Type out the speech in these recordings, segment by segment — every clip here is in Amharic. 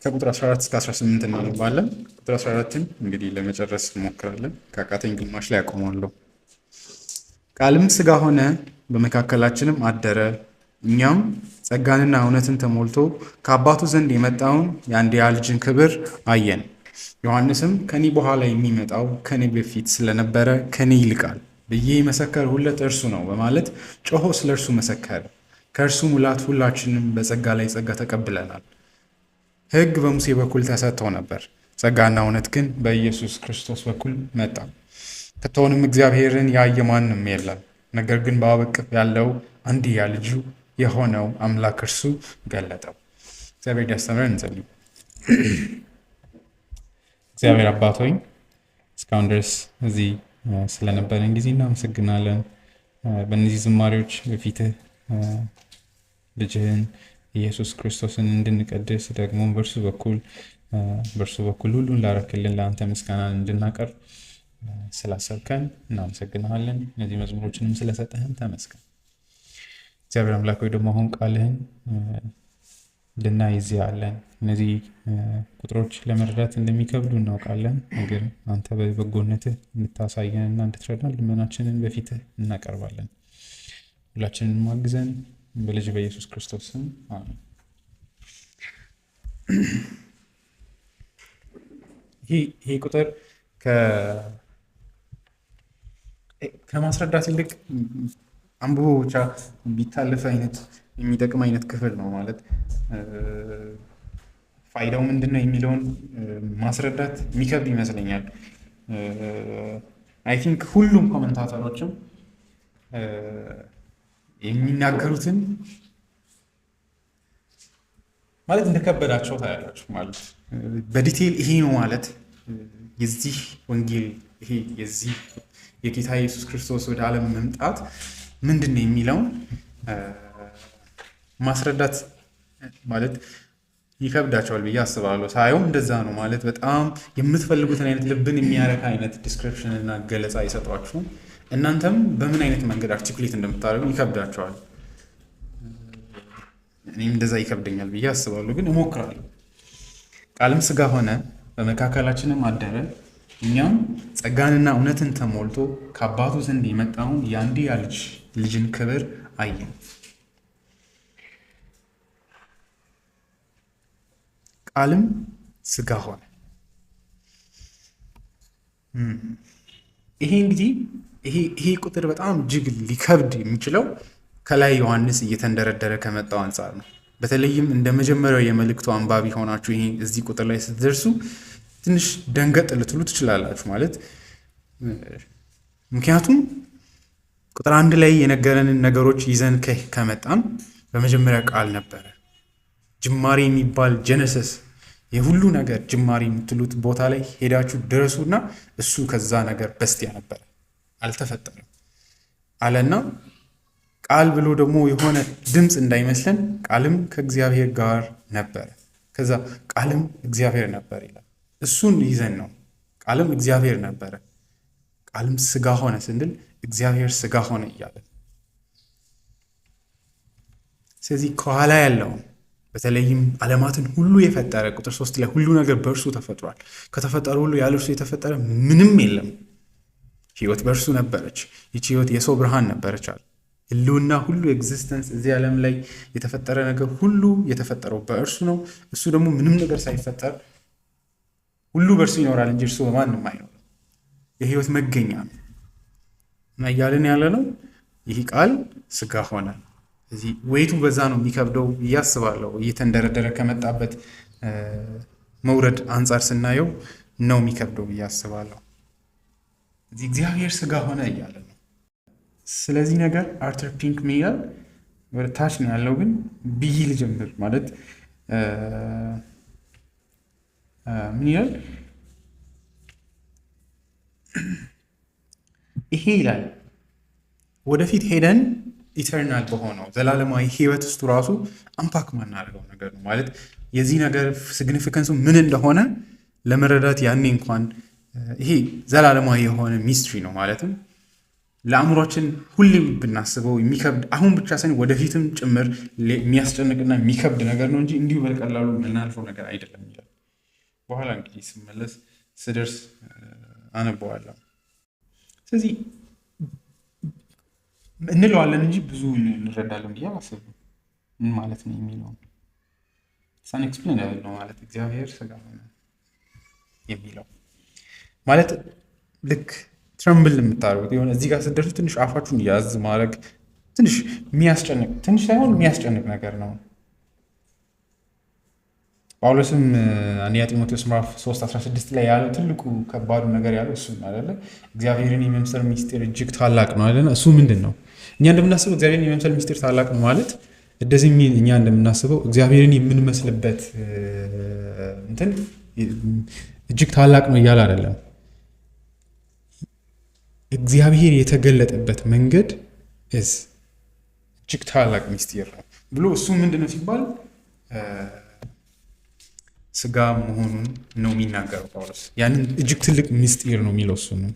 ከቁጥር 14 እስከ 18 እናነባለን። ቁጥር 14ን እንግዲህ ለመጨረስ እንሞክራለን። ከአቃተኝ ግማሽ ላይ አቆማለሁ። ቃልም ሥጋ ሆነ፣ በመካከላችንም አደረ። እኛም ጸጋንና እውነትን ተሞልቶ ከአባቱ ዘንድ የመጣውን የአንድያ ልጅን ክብር አየን። ዮሐንስም ከኔ በኋላ የሚመጣው ከኔ በፊት ስለነበረ ከኔ ይልቃል ብዬ የመሰከርሁለት እርሱ ነው በማለት ጮሆ ስለ እርሱ መሰከረ። ከእርሱ ሙላት ሁላችንም በጸጋ ላይ ጸጋ ተቀብለናል። ሕግ በሙሴ በኩል ተሰጥቶ ነበር፣ ጸጋና እውነት ግን በኢየሱስ ክርስቶስ በኩል መጣ። ከቶውንም እግዚአብሔርን ያየ ማንም የለም፣ ነገር ግን በአብ እቅፍ ያለው አንድያ ልጁ የሆነው አምላክ እርሱ ገለጠው። እግዚአብሔር ያስተምረን። እንጸልይ። እግዚአብሔር አባት ሆይ እስካሁን ድረስ እዚህ ስለነበረን ጊዜ እናመሰግናለን። በእነዚህ ዝማሬዎች በፊትህ ልጅህን ኢየሱስ ክርስቶስን እንድንቀድስ ደግሞ በእርሱ በኩል ሁሉን ላረክልን ለአንተ ምስጋናን እንድናቀርብ ስላሰብከን እናመሰግናለን። እነዚህ መዝሙሮችንም ስለሰጠህን ተመስገን። እግዚአብሔር አምላክ ሆይ ደግሞ አሁን ቃልህን ልናይ እዚህ አለን። እነዚህ ቁጥሮች ለመረዳት እንደሚከብዱ እናውቃለን። ነገር አንተ በበጎነትህ እንድታሳየንና እንድትረዳን ልመናችንን በፊትህ እናቀርባለን። ሁላችንን ማግዘን በልጅ በኢየሱስ ክርስቶስ ስም አሜን። ይሄ ቁጥር ከማስረዳት ይልቅ አንብቦ ብቻ ቢታለፍ አይነት የሚጠቅም አይነት ክፍል ነው። ማለት ፋይዳው ምንድን ነው የሚለውን ማስረዳት የሚከብድ ይመስለኛል። አይ ቲንክ ሁሉም ኮመንታተሮችም የሚናገሩትን ማለት እንደከበዳቸው ታያላችሁ። ማለት በዲቴይል ይሄ ነው ማለት የዚህ ወንጌል ይሄ የዚህ የጌታ ኢየሱስ ክርስቶስ ወደ ዓለም መምጣት ምንድን ነው የሚለውን ማስረዳት ማለት ይከብዳቸዋል ብዬ አስባለሁ። ሳየው እንደዛ ነው ማለት በጣም የምትፈልጉትን አይነት ልብን የሚያረካ አይነት ዲስክሪፕሽን እና ገለጻ አይሰጧችሁም። እናንተም በምን አይነት መንገድ አርቲኩሌት እንደምታደርጉ ይከብዳቸዋል። እኔም እንደዛ ይከብደኛል ብዬ አስባለሁ፣ ግን እሞክራለሁ። ቃልም ሥጋ ሆነ፣ በመካከላችንም አደረ። እኛም ጸጋንና እውነትን ተሞልቶ ከአባቱ ዘንድ የመጣውን የአንድያ ልጅን ክብር አየን። ቃልም ሥጋ ሆነ። ይሄ እንግዲህ ይሄ ቁጥር በጣም እጅግ ሊከብድ የሚችለው ከላይ ዮሐንስ እየተንደረደረ ከመጣው አንጻር ነው። በተለይም እንደ መጀመሪያው የመልእክቱ አንባቢ ሆናችሁ ይሄ እዚህ ቁጥር ላይ ስትደርሱ ትንሽ ደንገጥ ልትሉ ትችላላችሁ። ማለት ምክንያቱም ቁጥር 1 ላይ የነገረንን ነገሮች ይዘን ከመጣን በመጀመሪያ ቃል ነበረ። ጅማሬ የሚባል ጀነሰስ የሁሉ ነገር ጅማሬ የምትሉት ቦታ ላይ ሄዳችሁ ድረሱና እሱ ከዛ ነገር በስቲያ ነበረ፣ አልተፈጠረም አለና ቃል ብሎ ደግሞ የሆነ ድምፅ እንዳይመስለን ቃልም ከእግዚአብሔር ጋር ነበረ፣ ከዛ ቃልም እግዚአብሔር ነበር ይላል። እሱን ይዘን ነው ቃልም እግዚአብሔር ነበረ፣ ቃልም ሥጋ ሆነ ስንል እግዚአብሔር ሥጋ ሆነ እያለን። ስለዚህ ከኋላ ያለውን በተለይም ዓለማትን ሁሉ የፈጠረ ቁጥር 3 ላይ ሁሉ ነገር በእርሱ ተፈጥሯል፣ ከተፈጠረ ሁሉ ያለ እርሱ የተፈጠረ ምንም የለም፣ ሕይወት በእርሱ ነበረች፣ ይቺ ሕይወት የሰው ብርሃን ነበረች አለ። ህልውና ሁሉ ኤግዚስተንስ እዚህ ዓለም ላይ የተፈጠረ ነገር ሁሉ የተፈጠረው በእርሱ ነው። እሱ ደግሞ ምንም ነገር ሳይፈጠር ሁሉ በእርሱ ይኖራል እንጂ እርሱ በማንም አይኖርም። የሕይወት መገኛ ነው እና እያልን ያለ ነው ይህ ቃል ሥጋ ሆነ። እዚህ ወይቱ በዛ ነው የሚከብደው እያስባለሁ። እየተንደረደረ ከመጣበት መውረድ አንጻር ስናየው ነው የሚከብደው እያስባለሁ። እዚህ እግዚአብሔር ሥጋ ሆነ እያለ ነው። ስለዚህ ነገር አርተር ፒንክ ሚላል ወደ ታች ነው ያለው፣ ግን ብዬ ልጀምር ማለት ምን ይላል? ይሄ ይላል ወደፊት ሄደን ኢተርናል በሆነው ዘላለማዊ ህይወት ውስጥ ራሱ አምፓክ ማናደርገው ነገር ነው። ማለት የዚህ ነገር ሲግኒፊካንሱ ምን እንደሆነ ለመረዳት ያኔ እንኳን ይሄ ዘላለማዊ የሆነ ሚስትሪ ነው። ማለትም ለአእምሯችን ሁሌም ብናስበው የሚከብድ አሁን ብቻ ሳይሆን ወደፊትም ጭምር የሚያስጨንቅና የሚከብድ ነገር ነው እንጂ እንዲሁ በቀላሉ የምናልፈው ነገር አይደለም ይላል። በኋላ እንግዲህ ስመለስ ስደርስ አነበዋለሁ። ስለዚህ እንለዋለን እንጂ ብዙ እንረዳለን ብዬ አላስብም። ምን ማለት ነው የሚለው ሳን ኤክስፕሌን ነው ማለት እግዚአብሔር ሥጋ ሆነ የሚለው ማለት ልክ ትረምብል የምታደርጉት የሆነ እዚህ ጋር ስትደርሱ ትንሽ አፋችሁን ያዝ ማድረግ ትንሽ የሚያስጨንቅ ትንሽ ሳይሆን የሚያስጨንቅ ነገር ነው። ጳውሎስም አንደኛ ጢሞቴዎስ ምዕራፍ 3:16 ላይ ያለው ትልቁ ከባዱ ነገር ያለው እሱ አይደለ? እግዚአብሔርን የመምሰል ምስጢር እጅግ ታላቅ ነው አይደለ? እሱ ምንድን ነው? እኛ እንደምናስበው እግዚአብሔርን የመምሰል ምስጢር ታላቅ ነው ማለት እንደዚህ እኛ እንደምናስበው እግዚአብሔርን የምንመስልበት እንትን እጅግ ታላቅ ነው እያለ አይደለም። እግዚአብሔር የተገለጠበት መንገድ እጅግ ታላቅ ምስጢር ነው ብሎ እሱ ምንድነው ሲባል ሥጋ መሆኑን ነው የሚናገረው ጳውሎስ። ያንን እጅግ ትልቅ ምስጢር ነው የሚለው እሱ ነው።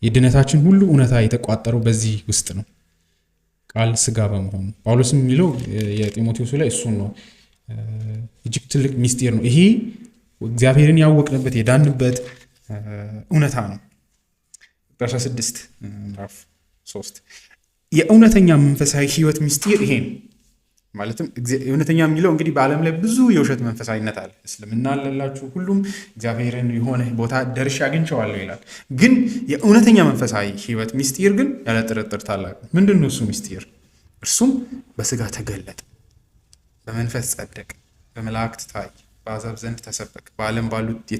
የድነታችን ሁሉ እውነታ የተቋጠረው በዚህ ውስጥ ነው፣ ቃል ሥጋ በመሆኑ። ጳውሎስም የሚለው የጢሞቴዎስ ላይ እሱን ነው። እጅግ ትልቅ ምስጢር ነው ይሄ። እግዚአብሔርን ያወቅንበት የዳንበት እውነታ ነው። 16 ምዕራፍ 3 የእውነተኛ መንፈሳዊ ሕይወት ምስጢር ይሄ ነው። ማለትም እውነተኛ የሚለው እንግዲህ በዓለም ላይ ብዙ የውሸት መንፈሳዊነት አለ። እስልምና አለላችሁ፣ ሁሉም እግዚአብሔርን የሆነ ቦታ ደርሼ አግኝቼዋለሁ ይላል። ግን የእውነተኛ መንፈሳዊ ሕይወት ምስጢር ግን ያለ ጥርጥር ታላቅ ነው። ምንድን ነው እሱ ምስጢር? እርሱም በሥጋ ተገለጠ፣ በመንፈስ ጸደቀ፣ በመላእክት ታየ፣ በአሕዛብ ዘንድ ተሰበከ፣ በዓለም ባሉት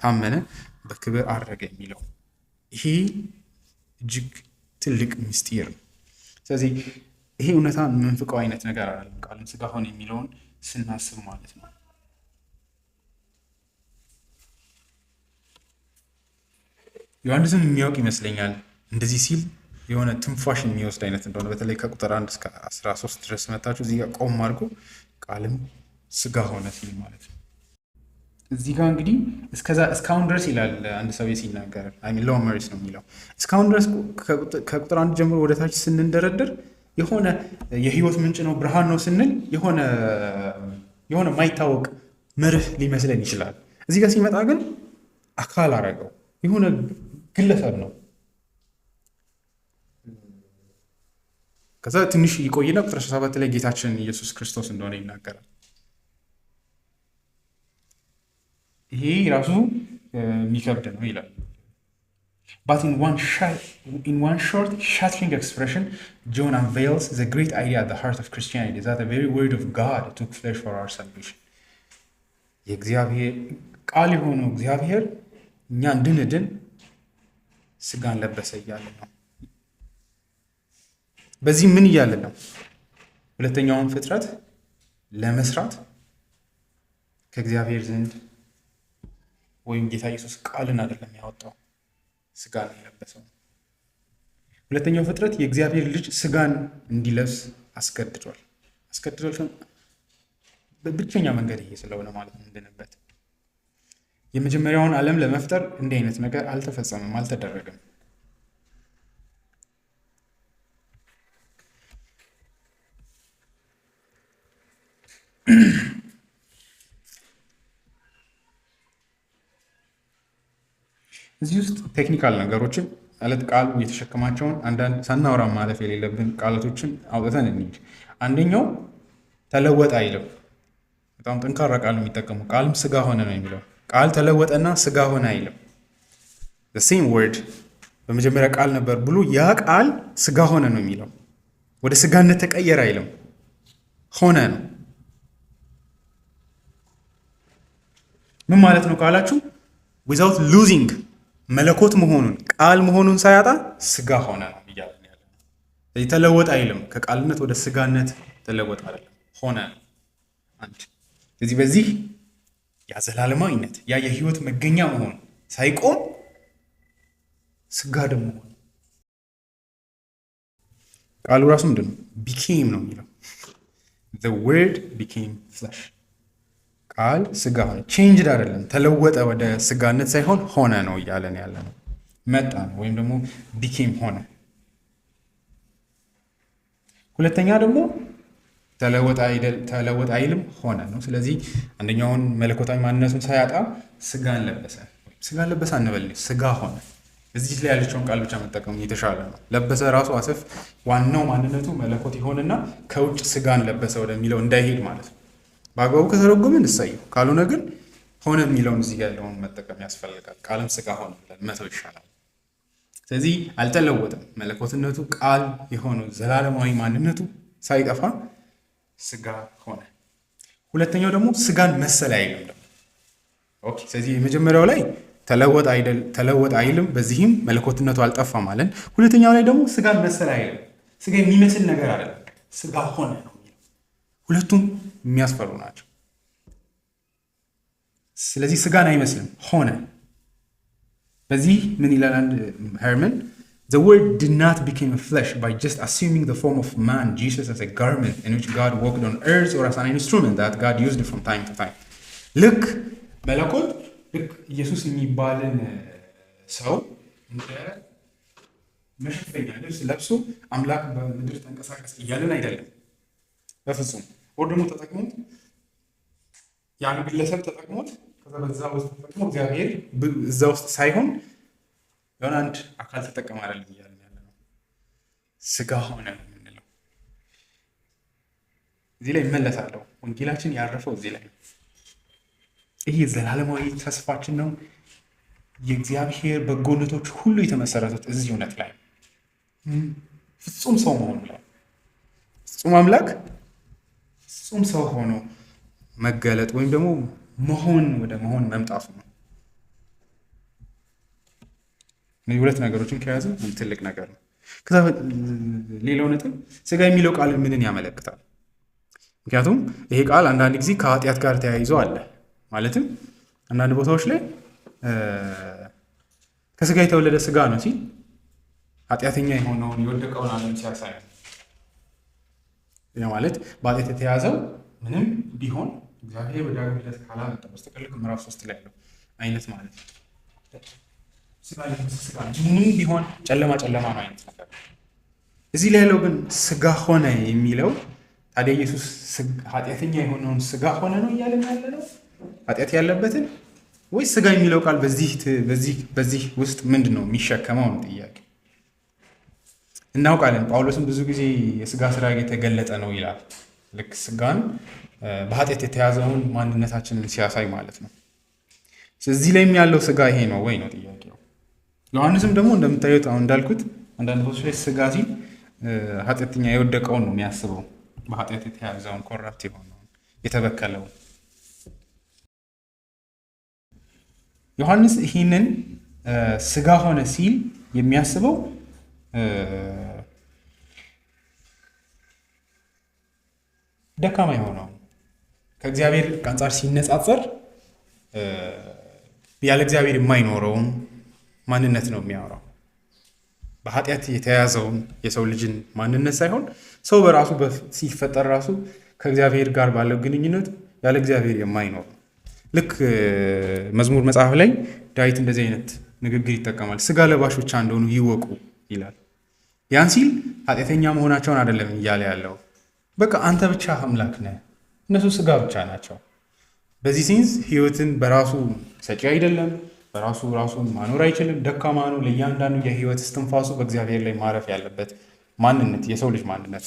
ታመነ፣ በክብር አረገ የሚለው ይሄ እጅግ ትልቅ ምስጢር ነው። ስለዚህ ይሄ እውነታ የምንፍቀው አይነት ነገር አይደለም። ቃልም ሥጋ ሆነ የሚለውን ስናስብ ማለት ነው። ዮሐንስም የሚያውቅ ይመስለኛል እንደዚህ ሲል የሆነ ትንፋሽ የሚወስድ አይነት እንደሆነ በተለይ ከቁጥር 1 እስከ 13 ድረስ መታችሁ እዚህ ጋር ቆም አድርጎ ቃልም ሥጋ ሆነ ሲል ማለት ነው። እዚህ ጋር እንግዲህ እስካሁን ድረስ ይላል አንድ ሰው ሲናገር ሎው መሪስ ነው የሚለው። እስካሁን ድረስ ከቁጥር 1 ጀምሮ ወደታች ስንንደረደር የሆነ የህይወት ምንጭ ነው ብርሃን ነው ስንል የሆነ ማይታወቅ መርህ ሊመስለን ይችላል። እዚህ ጋር ሲመጣ ግን አካል አረገው፣ የሆነ ግለሰብ ነው። ከዛ ትንሽ ይቆይና ቁጥር 17 ላይ ጌታችን ኢየሱስ ክርስቶስ እንደሆነ ይናገራል። ይሄ ራሱ የሚከብድ ነው ይላል። But in one short, shattering expression, John unveils the great idea at the heart of Christianity, that the very word of God took flesh for our salvation. የእግዚአብሔር ቃል የሆነው እግዚአብሔር እኛ እንድንድን ሥጋን ለበሰ እያለ ነው። በዚህ ምን እያለ ነው? ሁለተኛውን ፍጥረት ለመስራት ከእግዚአብሔር ዘንድ ወይም ጌታ ኢየሱስ ቃልን አይደለም ያወጣው፣ ሥጋን የለበሰው። ሁለተኛው ፍጥረት የእግዚአብሔር ልጅ ሥጋን እንዲለብስ አስገድዷል። በብቸኛ መንገድ ይሄ ስለሆነ ማለት ነው እንድንበት። የመጀመሪያውን ዓለም ለመፍጠር እንዲህ አይነት ነገር አልተፈጸመም፣ አልተደረገም። እዚህ ውስጥ ቴክኒካል ነገሮችን ማለት ቃሉ የተሸከማቸውን አንዳንድ ሳናወራ ማለፍ የሌለብን ቃላቶችን አውጥተን እንሂድ። አንደኛው ተለወጠ አይልም። በጣም ጠንካራ ቃል የሚጠቀሙ ቃልም ሥጋ ሆነ ነው የሚለው። ቃል ተለወጠና ሥጋ ሆነ አይልም። the same word በመጀመሪያ ቃል ነበር ብሎ ያ ቃል ሥጋ ሆነ ነው የሚለው። ወደ ሥጋነት ተቀየረ አይልም፣ ሆነ ነው። ምን ማለት ነው ካላችሁ without losing መለኮት መሆኑን ቃል መሆኑን ሳያጣ ሥጋ ሆነ ነው እያለን ያለ። ስለዚህ ተለወጠ አይልም። ከቃልነት ወደ ሥጋነት ተለወጠ አይደለም፣ ሆነ ነው። አንድ ስለዚህ በዚህ ያ ዘላለማዊነት ያ የህይወት መገኛ መሆኑ ሳይቆም ሥጋ ደግሞ ሆነ። ቃሉ ራሱ ምንድን ነው? ቢኬም ነው የሚለው። the word became flesh ቃል ሥጋ ሆነ። ቼንጅድ አይደለም፣ ተለወጠ ወደ ሥጋነት ሳይሆን ሆነ ነው እያለን ያለ ነው። መጣ ነው ወይም ደግሞ ቢኬም ሆነ። ሁለተኛ ደግሞ ተለወጠ አይልም ሆነ ነው። ስለዚህ አንደኛውን መለኮታዊ ማንነቱን ሳያጣ ስጋን ለበሰ። ስጋን ለበሰ አንበል፣ ስጋ ሆነ። እዚህ ላይ ያለችውን ቃል ብቻ መጠቀሙ የተሻለ ነው። ለበሰ ራሱ አሰፍ ዋናው ማንነቱ መለኮት ይሆንና ከውጭ ስጋን ለበሰ ወደሚለው እንዳይሄድ ማለት ነው። በአግባቡ ከተረጎምን እሰየው፣ ካልሆነ ግን ሆነ የሚለውን እዚህ ያለውን መጠቀም ያስፈልጋል። ቃልም ስጋ ሆነ ብለን መተው ይሻላል። ስለዚህ አልተለወጠም። መለኮትነቱ ቃል የሆነው ዘላለማዊ ማንነቱ ሳይጠፋ ስጋ ሆነ። ሁለተኛው ደግሞ ስጋን መሰለ አይልም ደግሞ። ኦኬ፣ ስለዚህ የመጀመሪያው ላይ ተለወጠ አይልም፣ በዚህም መለኮትነቱ አልጠፋም አለን። ሁለተኛው ላይ ደግሞ ስጋን መሰለ አይልም፣ ስጋ የሚመስል ነገር አይደለም፣ ስጋ ሆነ ነው የሚለው። ሁለቱም የሚያስፈሩ ናቸው። ስለዚህ ስጋን አይመስልም፣ ሆነ። በዚህ ምን ይላል አንድ ሄርመን? The word did not become a flesh by just assuming the form of man, Jesus, as a garment in which God walked on earth, or as an instrument that God used from time to time. ልክ መለኮት ልክ ኢየሱስ የሚባልን ሰው እንደ መሸፈኛ ልብስ ለብሶ አምላክ በምድር ተንቀሳቀስ እያለን አይደለም፣ በፍጹም። ወር ደግሞ ተጠቅሞት ያን ግለሰብ ተጠቅሞት ከዛ በዛ ውስጥ ተጠቅሞ እግዚአብሔር እዛ ውስጥ ሳይሆን የሆነ አንድ አካል ተጠቀም አይደለም እያለን ያለ ነው። ስጋ ሆነ የምንለው እዚህ ላይ እመለሳለሁ። ወንጌላችን ያረፈው እዚህ ላይ ነው። ይህ ዘላለማዊ ተስፋችን ነው። የእግዚአብሔር በጎነቶች ሁሉ የተመሰረቱት እዚህ እውነት ላይ ፍጹም ሰው መሆኑ ላይ፣ ፍጹም አምላክ ፍጹም ሰው ሆኖ መገለጥ ወይም ደግሞ መሆን ወደ መሆን መምጣቱ ነው። እነዚህ ሁለት ነገሮችን ከያዙ ትልቅ ነገር ነው። ከዛ ሌላው ነጥብ ስጋ የሚለው ቃል ምንን ያመለክታል? ምክንያቱም ይሄ ቃል አንዳንድ ጊዜ ከኃጢአት ጋር ተያይዞ አለ። ማለትም አንዳንድ ቦታዎች ላይ ከስጋ የተወለደ ስጋ ነው ሲል ኃጢአተኛ የሆነውን የወደቀውን ዓለም ሲያሳይ ነው። ያ ማለት በኃጢአት የተያዘው ምንም ቢሆን እግዚአብሔር በዳግም ልደት ካላመጣ በስተቀር ልክ ምዕራፍ 3 ላይ ያለው አይነት ማለት ነው። ስጋ ምንም ቢሆን ጨለማ ነው አይነት ነገር። እዚህ ላይ ያለው ግን ስጋ ሆነ የሚለው ታዲያ ኢየሱስ ኃጢአተኛ የሆነውን ስጋ ሆነ ነው እያለን ያለ ነው? ኃጢአት ያለበትን ወይስ ስጋ የሚለው ቃል በዚህ ውስጥ ምንድን ነው የሚሸከመው ነው ጥያቄ። እናውቃለን ጳውሎስም ብዙ ጊዜ የስጋ ስራ የተገለጠ ነው ይላል። ልክ ስጋን በኃጢአት የተያዘውን ማንነታችንን ሲያሳይ ማለት ነው። እዚህ ላይም ያለው ስጋ ይሄ ነው ወይ ነው ጥያቄው። ዮሐንስም ደግሞ እንደምታዩት አሁን እንዳልኩት አንዳንድ ቦታዎች ላይ ስጋ ሲል ኃጢአተኛ የወደቀውን ነው የሚያስበው፣ በኃጢአት የተያዘውን ኮራፕት የሆነውን የተበከለውን። ዮሐንስ ይህንን ስጋ ሆነ ሲል የሚያስበው ደካማ የሆነው ከእግዚአብሔር አንጻር ሲነጻጸር ያለ እግዚአብሔር የማይኖረውን ማንነት ነው የሚያወራው። በኃጢአት የተያዘውን የሰው ልጅን ማንነት ሳይሆን ሰው በራሱ ሲፈጠር ራሱ ከእግዚአብሔር ጋር ባለው ግንኙነት ያለ እግዚአብሔር የማይኖር። ልክ መዝሙር መጽሐፍ ላይ ዳዊት እንደዚህ አይነት ንግግር ይጠቀማል። ስጋ ለባሽ ብቻ እንደሆኑ ይወቁ ይላል። ያን ሲል ኃጢአተኛ መሆናቸውን አይደለም እያለ ያለው፣ በቃ አንተ ብቻ አምላክ ነህ፣ እነሱ ስጋ ብቻ ናቸው። በዚህ ሴንስ ህይወትን በራሱ ሰጪ አይደለም፣ በራሱ ራሱን ማኖር አይችልም፣ ደካማ ነው። ለእያንዳንዱ የህይወት እስትንፋሱ በእግዚአብሔር ላይ ማረፍ ያለበት ማንነት የሰው ልጅ ማንነት።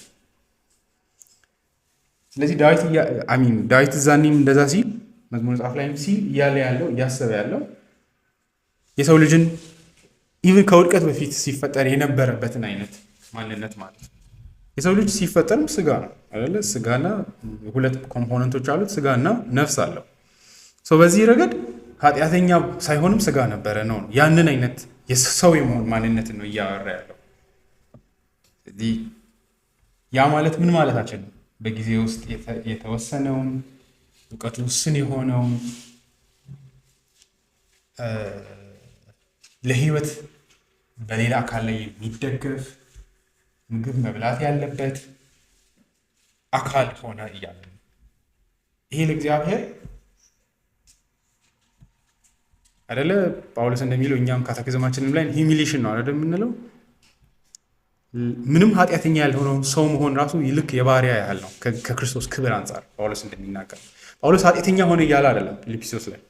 ስለዚህ ዳዊት እዛኔም እንደዛ ሲል መዝሙር መጽሐፍ ላይም ሲል እያለ ያለው እያሰበ ያለው የሰው ልጅን ኢቭን ከውድቀት በፊት ሲፈጠር የነበረበትን አይነት ማንነት ማለት ነው። የሰው ልጅ ሲፈጠርም ስጋ ነው አይደለ? ስጋና ሁለት ኮምፖነንቶች አሉት፣ ስጋና ነፍስ አለው። በዚህ ረገድ ኃጢአተኛ ሳይሆንም ስጋ ነበረ ነው። ያንን አይነት የሰው የመሆን ማንነትን ነው እያወራ ያለው። ስለዚህ ያ ማለት ምን ማለታችን ነው? በጊዜ ውስጥ የተወሰነውን እውቀቱ ውስን የሆነውን ለህይወት በሌላ አካል ላይ የሚደገፍ ምግብ መብላት ያለበት አካል ሆነ እያለ ነው። ይሄ ለእግዚአብሔር አይደለ? ጳውሎስ እንደሚለው እኛም ካቴኪዝማችንም ላይ ሂሚሊሽን ነው አይደል የምንለው። ምንም ኃጢአተኛ ያልሆነው ሰው መሆን ራሱ ልክ የባሪያ ያህል ነው ከክርስቶስ ክብር አንጻር ጳውሎስ እንደሚናገር። ጳውሎስ ኃጢአተኛ ሆነ እያለ አይደለም ፊልጵስዩስ ላይ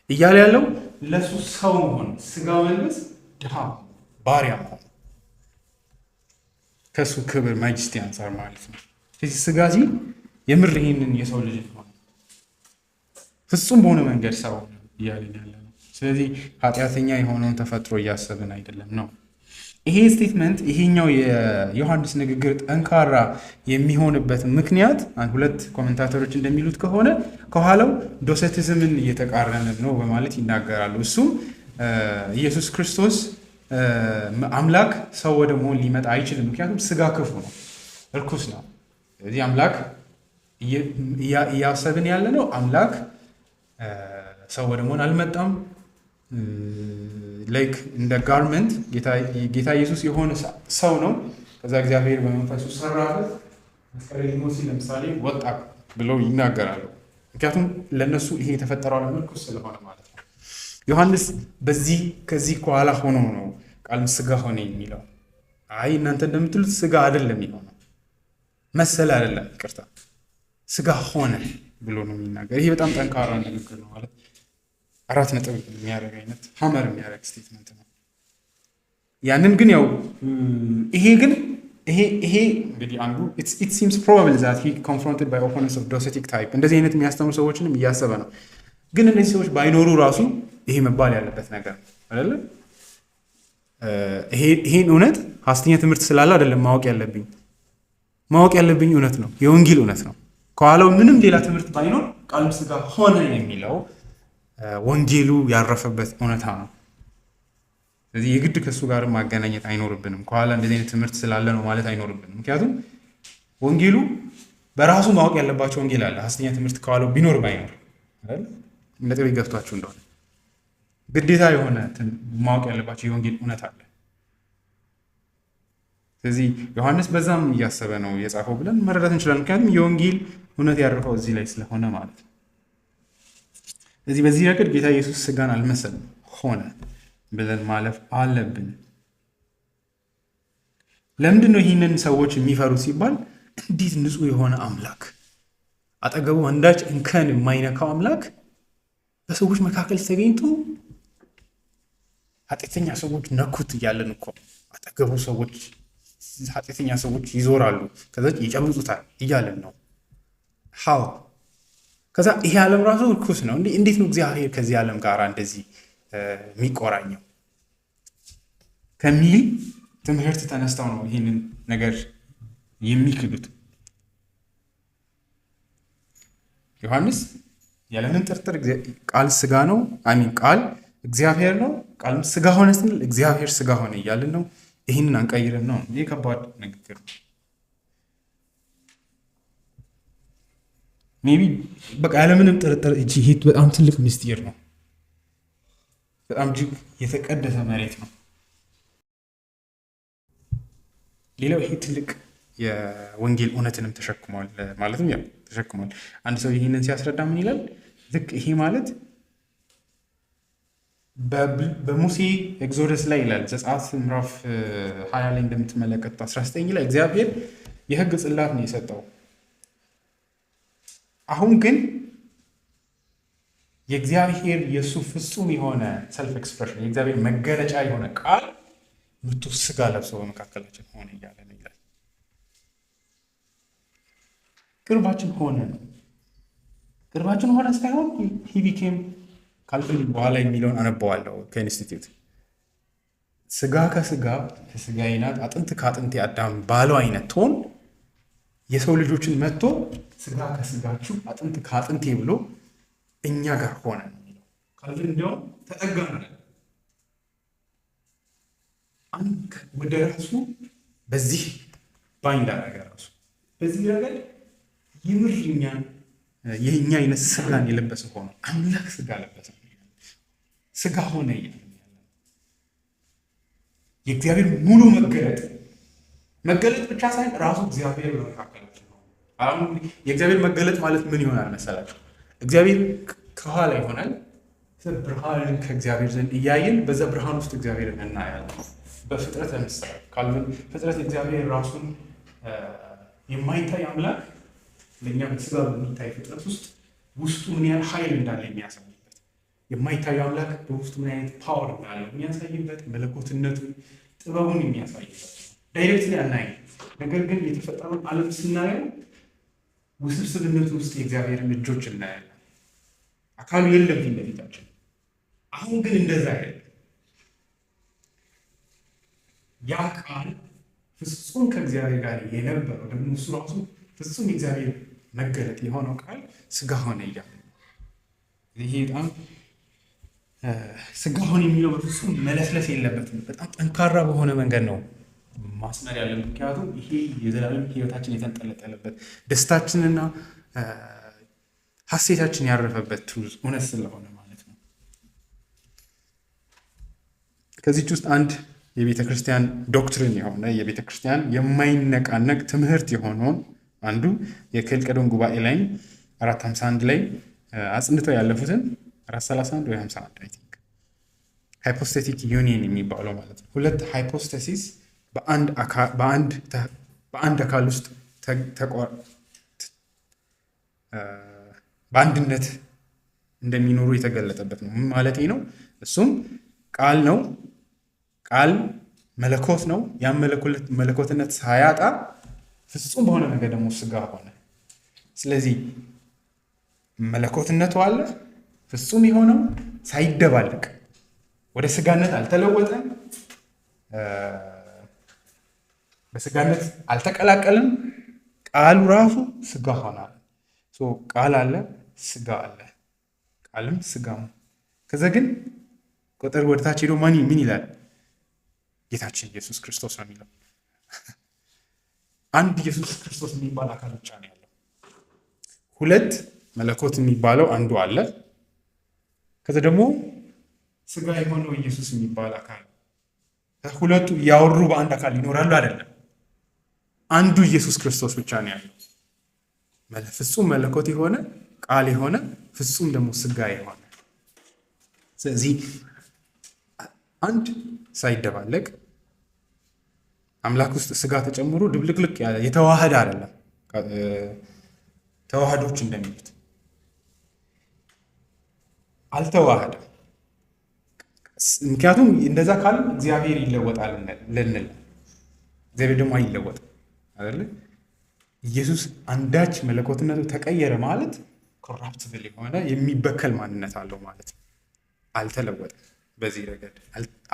እያለ ያለው ለሱ ሰው መሆን፣ ስጋ መልበስ፣ ድሃ ባሪያ መሆን ከሱ ክብር ማጅስቲ አንጻር ማለት ነው። ስለዚህ ስጋ ሲል የምር ይሄንን የሰው ልጅ ሆነ ፍጹም በሆነ መንገድ ሰው እያለን ያለ ነው። ስለዚህ ኃጢአተኛ የሆነውን ተፈጥሮ እያሰብን አይደለም ነው። ይሄ ስቴትመንት ይሄኛው የዮሐንስ ንግግር ጠንካራ የሚሆንበት ምክንያት ሁለት ኮሜንታተሮች እንደሚሉት ከሆነ ከኋላው ዶሴቲዝምን እየተቃረነ ነው በማለት ይናገራሉ። እሱም ኢየሱስ ክርስቶስ አምላክ ሰው ወደ መሆን ሊመጣ አይችልም፣ ምክንያቱም ስጋ ክፉ ነው፣ እርኩስ ነው። ስለዚህ አምላክ እያሰብን ያለ ነው አምላክ ሰው ወደ መሆን አልመጣም። ላይክ እንደ ጋርመንት ጌታ ኢየሱስ የሆነ ሰው ነው። ከዛ እግዚአብሔር በመንፈሱ ሰራበት መስቀል ሊሞት ሲል ለምሳሌ ወጣ ብለው ይናገራሉ። ምክንያቱም ለነሱ ይሄ የተፈጠረው ዓለም እርኩስ ስለሆነ ማለት ነው። ዮሐንስ ከዚህ ከኋላ ሆኖ ነው ቃልም ስጋ ሆነ የሚለው። አይ እናንተ እንደምትሉት ስጋ አይደለም የሆነው መሰለ አይደለም፣ ይቅርታ ስጋ ሆነ ብሎ ነው የሚናገር። ይሄ በጣም ጠንካራ ንግግር ነው ማለት 4 ነጥብ የሚያደርግ አይነት ሀመር የሚያደርግ ስቴትመንት ነው። ያንን ግን ያው ይሄ እንግዲህ አንዱ it seems probable that he confronted by opponents of docetic type እንደዚህ አይነት የሚያስተምሩ ሰዎችንም እያሰበ ነው። ግን እነዚህ ሰዎች ባይኖሩ ራሱ ይሄ መባል ያለበት ነገር አይደለ? ይሄን እውነት ሐሰተኛ ትምህርት ስላለ አይደለም ማወቅ ያለብኝ እውነት ነው፣ የወንጌል እውነት ነው። ከኋላው ምንም ሌላ ትምህርት ባይኖር ቃልም ስጋ ሆነ የሚለው ወንጌሉ ያረፈበት እውነታ ነው። ስለዚህ የግድ ከእሱ ጋር ማገናኘት አይኖርብንም። ከኋላ እንደዚህ አይነት ትምህርት ስላለ ነው ማለት አይኖርብንም። ምክንያቱም ወንጌሉ በራሱ ማወቅ ያለባቸው ወንጌል አለ። ሐሰተኛ ትምህርት ከኋላው ቢኖር ባይኖር ነጥብ ይገብቷችሁ እንደሆነ ግዴታ የሆነ ማወቅ ያለባቸው የወንጌል እውነት አለ። ስለዚህ ዮሐንስ በዛም እያሰበ ነው የጻፈው ብለን መረዳት እንችላለን። ምክንያቱም የወንጌል እውነት ያረፈው እዚህ ላይ ስለሆነ ማለት ነው። ስለዚህ በዚህ ረገድ ጌታ ኢየሱስ ስጋን አልመሰለም ሆነ ብለን ማለፍ አለብን። ለምንድን ነው ይህንን ሰዎች የሚፈሩት ሲባል እንዴት ንጹሕ የሆነ አምላክ አጠገቡ አንዳች እንከን የማይነካው አምላክ በሰዎች መካከል ተገኝቶ ኃጢአተኛ ሰዎች ነኩት እያለን እኮ አጠገቡ ሰዎች ኃጢአተኛ ሰዎች ይዞራሉ ከዛ ይጨብጡታል እያለን ነው። ሃው ከዛ ይሄ ዓለም ራሱ እርኩስ ነው። እንዴት ነው እግዚአብሔር ከዚህ ዓለም ጋር እንደዚህ የሚቆራኘው ከሚል ትምህርት ተነስተው ነው ይህንን ነገር የሚክዱት። ዮሐንስ ያለምንም ጥርጥር ቃል ስጋ ነው፣ ቃል እግዚአብሔር ነው። ቃልም ስጋ ሆነ ስንል እግዚአብሔር ስጋ ሆነ እያልን ነው። ይህንን አንቀይርም ነው። ይህ ከባድ ንግግር ነው። ሜቢ በቃ ያለምንም ጥርጥር ይሄ በጣም ትልቅ ምስጢር ነው። በጣም እጅግ የተቀደሰ መሬት ነው። ሌላው ይሄ ትልቅ የወንጌል እውነትንም ተሸክሟል። ማለትም ያው ተሸክሟል። አንድ ሰው ይህንን ሲያስረዳ ምን ይላል? ልክ ይሄ ማለት በሙሴ ኤግዞደስ ላይ ይላል ዘጸአት ምዕራፍ 20 ላይ እንደምትመለከቱት 19 ላይ እግዚአብሔር የሕግ ጽላት ነው የሰጠው። አሁን ግን የእግዚአብሔር የእሱ ፍጹም የሆነ ሰልፍ ኤክስፕሬሽን የእግዚአብሔር መገለጫ የሆነ ቃል መጥቶ ስጋ ለብሶ በመካከላችን ሆነ እያለ ነው ይላል። ቅርባችን ሆነ ነው። ቅርባችን ሆነ ሳይሆን he became ካልኩኝ በኋላ የሚለውን አነበዋለሁ ከኢንስቲትዩት ስጋ ከስጋ ከስጋዬ ናት አጥንት ከአጥንቴ አዳም ባለው አይነት ቶን የሰው ልጆችን መጥቶ ስጋ ከስጋችሁ አጥንት ከአጥንቴ ብሎ እኛ ጋር ሆነ ነው የሚለው። ካልኩኝ እንዲያውም ተጠጋን ወደ ራሱ በዚህ ባይንድ አደረገ። ራሱ በዚህ ረገድ የምር የእኛ አይነት ስጋን የለበሰ ሆነ አምላክ ስጋ ለበሰ ስጋ ሆነ እያለ የእግዚአብሔር ሙሉ መገለጥ ብቻ ሳይሆን ራሱ እግዚአብሔር በመካከላችን ነው። አሁን የእግዚአብሔር መገለጥ ማለት ምን ይሆናል መሰላችሁ? እግዚአብሔር ከኋላ ይሆናል፣ ብርሃንን ከእግዚአብሔር ዘንድ እያየን በዛ ብርሃን ውስጥ እግዚአብሔርን እናያለን። በፍጥረት ለምሳሌ ካልቪን ፍጥረት እግዚአብሔር ራሱን የማይታይ አምላክ ለእኛ በስጋ በሚታይ ፍጥረት ውስጡ ምን ያህል ኃይል እንዳለ የሚያሳይበት፣ የማይታየው አምላክ በውስጡ ምን አይነት ፓወር እንዳለ የሚያሳይበት፣ መለኮትነቱን ጥበቡን የሚያሳይበት ዳይሬክትሊ አናይም። ነገር ግን የተፈጠረውን ዓለም ስናየው ውስብስብነቱ ውስጥ የእግዚአብሔርን እጆች እናያለን። አካሉ የለም ፊት ለፊታችን። አሁን ግን እንደዛ አይደለም። ያ ቃል ፍጹም ከእግዚአብሔር ጋር የነበረው ደግሞ እሱ ራሱ ፍጹም የእግዚአብሔር መገለጥ የሆነው ቃል ስጋ ሆነ እያለ ይሄ በጣም ስጋ ሆነ የሚለው በፍጹም መለስለስ የለበትም። በጣም ጠንካራ በሆነ መንገድ ነው ማስመር ያለን። ምክንያቱም ይሄ የዘላለም ሕይወታችን የተንጠለጠለበት ደስታችንና ሀሴታችን ያረፈበት ትሩዝ እውነት ስለሆነ ማለት ነው። ከዚች ውስጥ አንድ የቤተ ክርስቲያን ዶክትሪን የሆነ የቤተ ክርስቲያን የማይነቃነቅ ትምህርት የሆነውን አንዱ የኬልቄዶን ጉባኤ ላይ 451 ላይ አጽንተው ያለፉትን 431 ወይ 51 አይ ቲንክ ሃይፖስቴቲክ ዩኒየን የሚባለው ማለት ነው። ሁለት ሃይፖስቴሲስ በአንድ አካል ውስጥ በአንድነት እንደሚኖሩ የተገለጠበት ነው። ምን ማለት ነው? እሱም ቃል ነው። ቃል መለኮት ነው። ያን መለኮትነት ሳያጣ ፍጹም በሆነ መንገድ ደግሞ ስጋ ሆነ። ስለዚህ መለኮትነቱ አለ፣ ፍጹም የሆነው ሳይደባለቅ ወደ ስጋነት አልተለወጠም፣ በስጋነት አልተቀላቀልም። ቃሉ ራሱ ስጋ ሆናል። ቃል አለ፣ ስጋ አለ፣ ቃልም ስጋም። ከዛ ግን ቁጥር ወደታች ሄዶ ምን ይላል? ጌታችን ኢየሱስ ክርስቶስ ነው የሚለው። አንድ ኢየሱስ ክርስቶስ የሚባል አካል ብቻ ነው ያለው። ሁለት መለኮት የሚባለው አንዱ አለ። ከዛ ደግሞ ስጋ የሆነው ኢየሱስ የሚባል አካል። ሁለቱ እያወሩ በአንድ አካል ይኖራሉ አይደለም። አንዱ ኢየሱስ ክርስቶስ ብቻ ነው ያለው። ፍጹም መለኮት የሆነ ቃል የሆነ ፍጹም ደግሞ ስጋ የሆነ። ስለዚህ አንድ ሳይደባለቅ አምላክ ውስጥ ስጋ ተጨምሮ ድብልቅልቅ ያለ የተዋህደ አይደለም። ተዋህዶች እንደሚሉት አልተዋህደም። ምክንያቱም እንደዛ ካለ እግዚአብሔር ይለወጣል ልንል፣ እግዚአብሔር ደግሞ አይለወጥም አይደለ? ኢየሱስ አንዳች መለኮትነቱ ተቀየረ ማለት ኮራፕትብል የሆነ የሚበከል ማንነት አለው ማለት ነው። አልተለወጠም። በዚህ ረገድ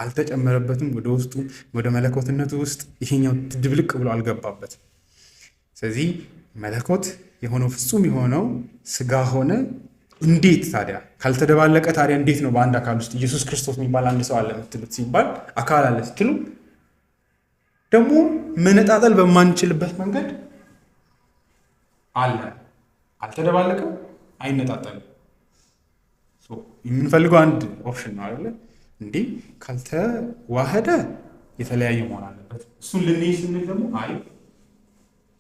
አልተጨመረበትም። ወደ ውስጡ ወደ መለኮትነቱ ውስጥ ይሄኛው ድብልቅ ብሎ አልገባበትም። ስለዚህ መለኮት የሆነው ፍጹም የሆነው ስጋ ሆነ። እንዴት ታዲያ ካልተደባለቀ ታዲያ እንዴት ነው በአንድ አካል ውስጥ ኢየሱስ ክርስቶስ የሚባል አንድ ሰው አለ የምትሉት? ሲባል አካል አለ ስትሉ ደግሞ መነጣጠል በማንችልበት መንገድ አለ። አልተደባለቀም፣ አይነጣጠልም። የምንፈልገው አንድ ኦፕሽን ነው አይደለ? እንዴ ካልተዋህደ የተለያየ መሆን አለበት። እሱን ልንይ ስንል ደግሞ አይ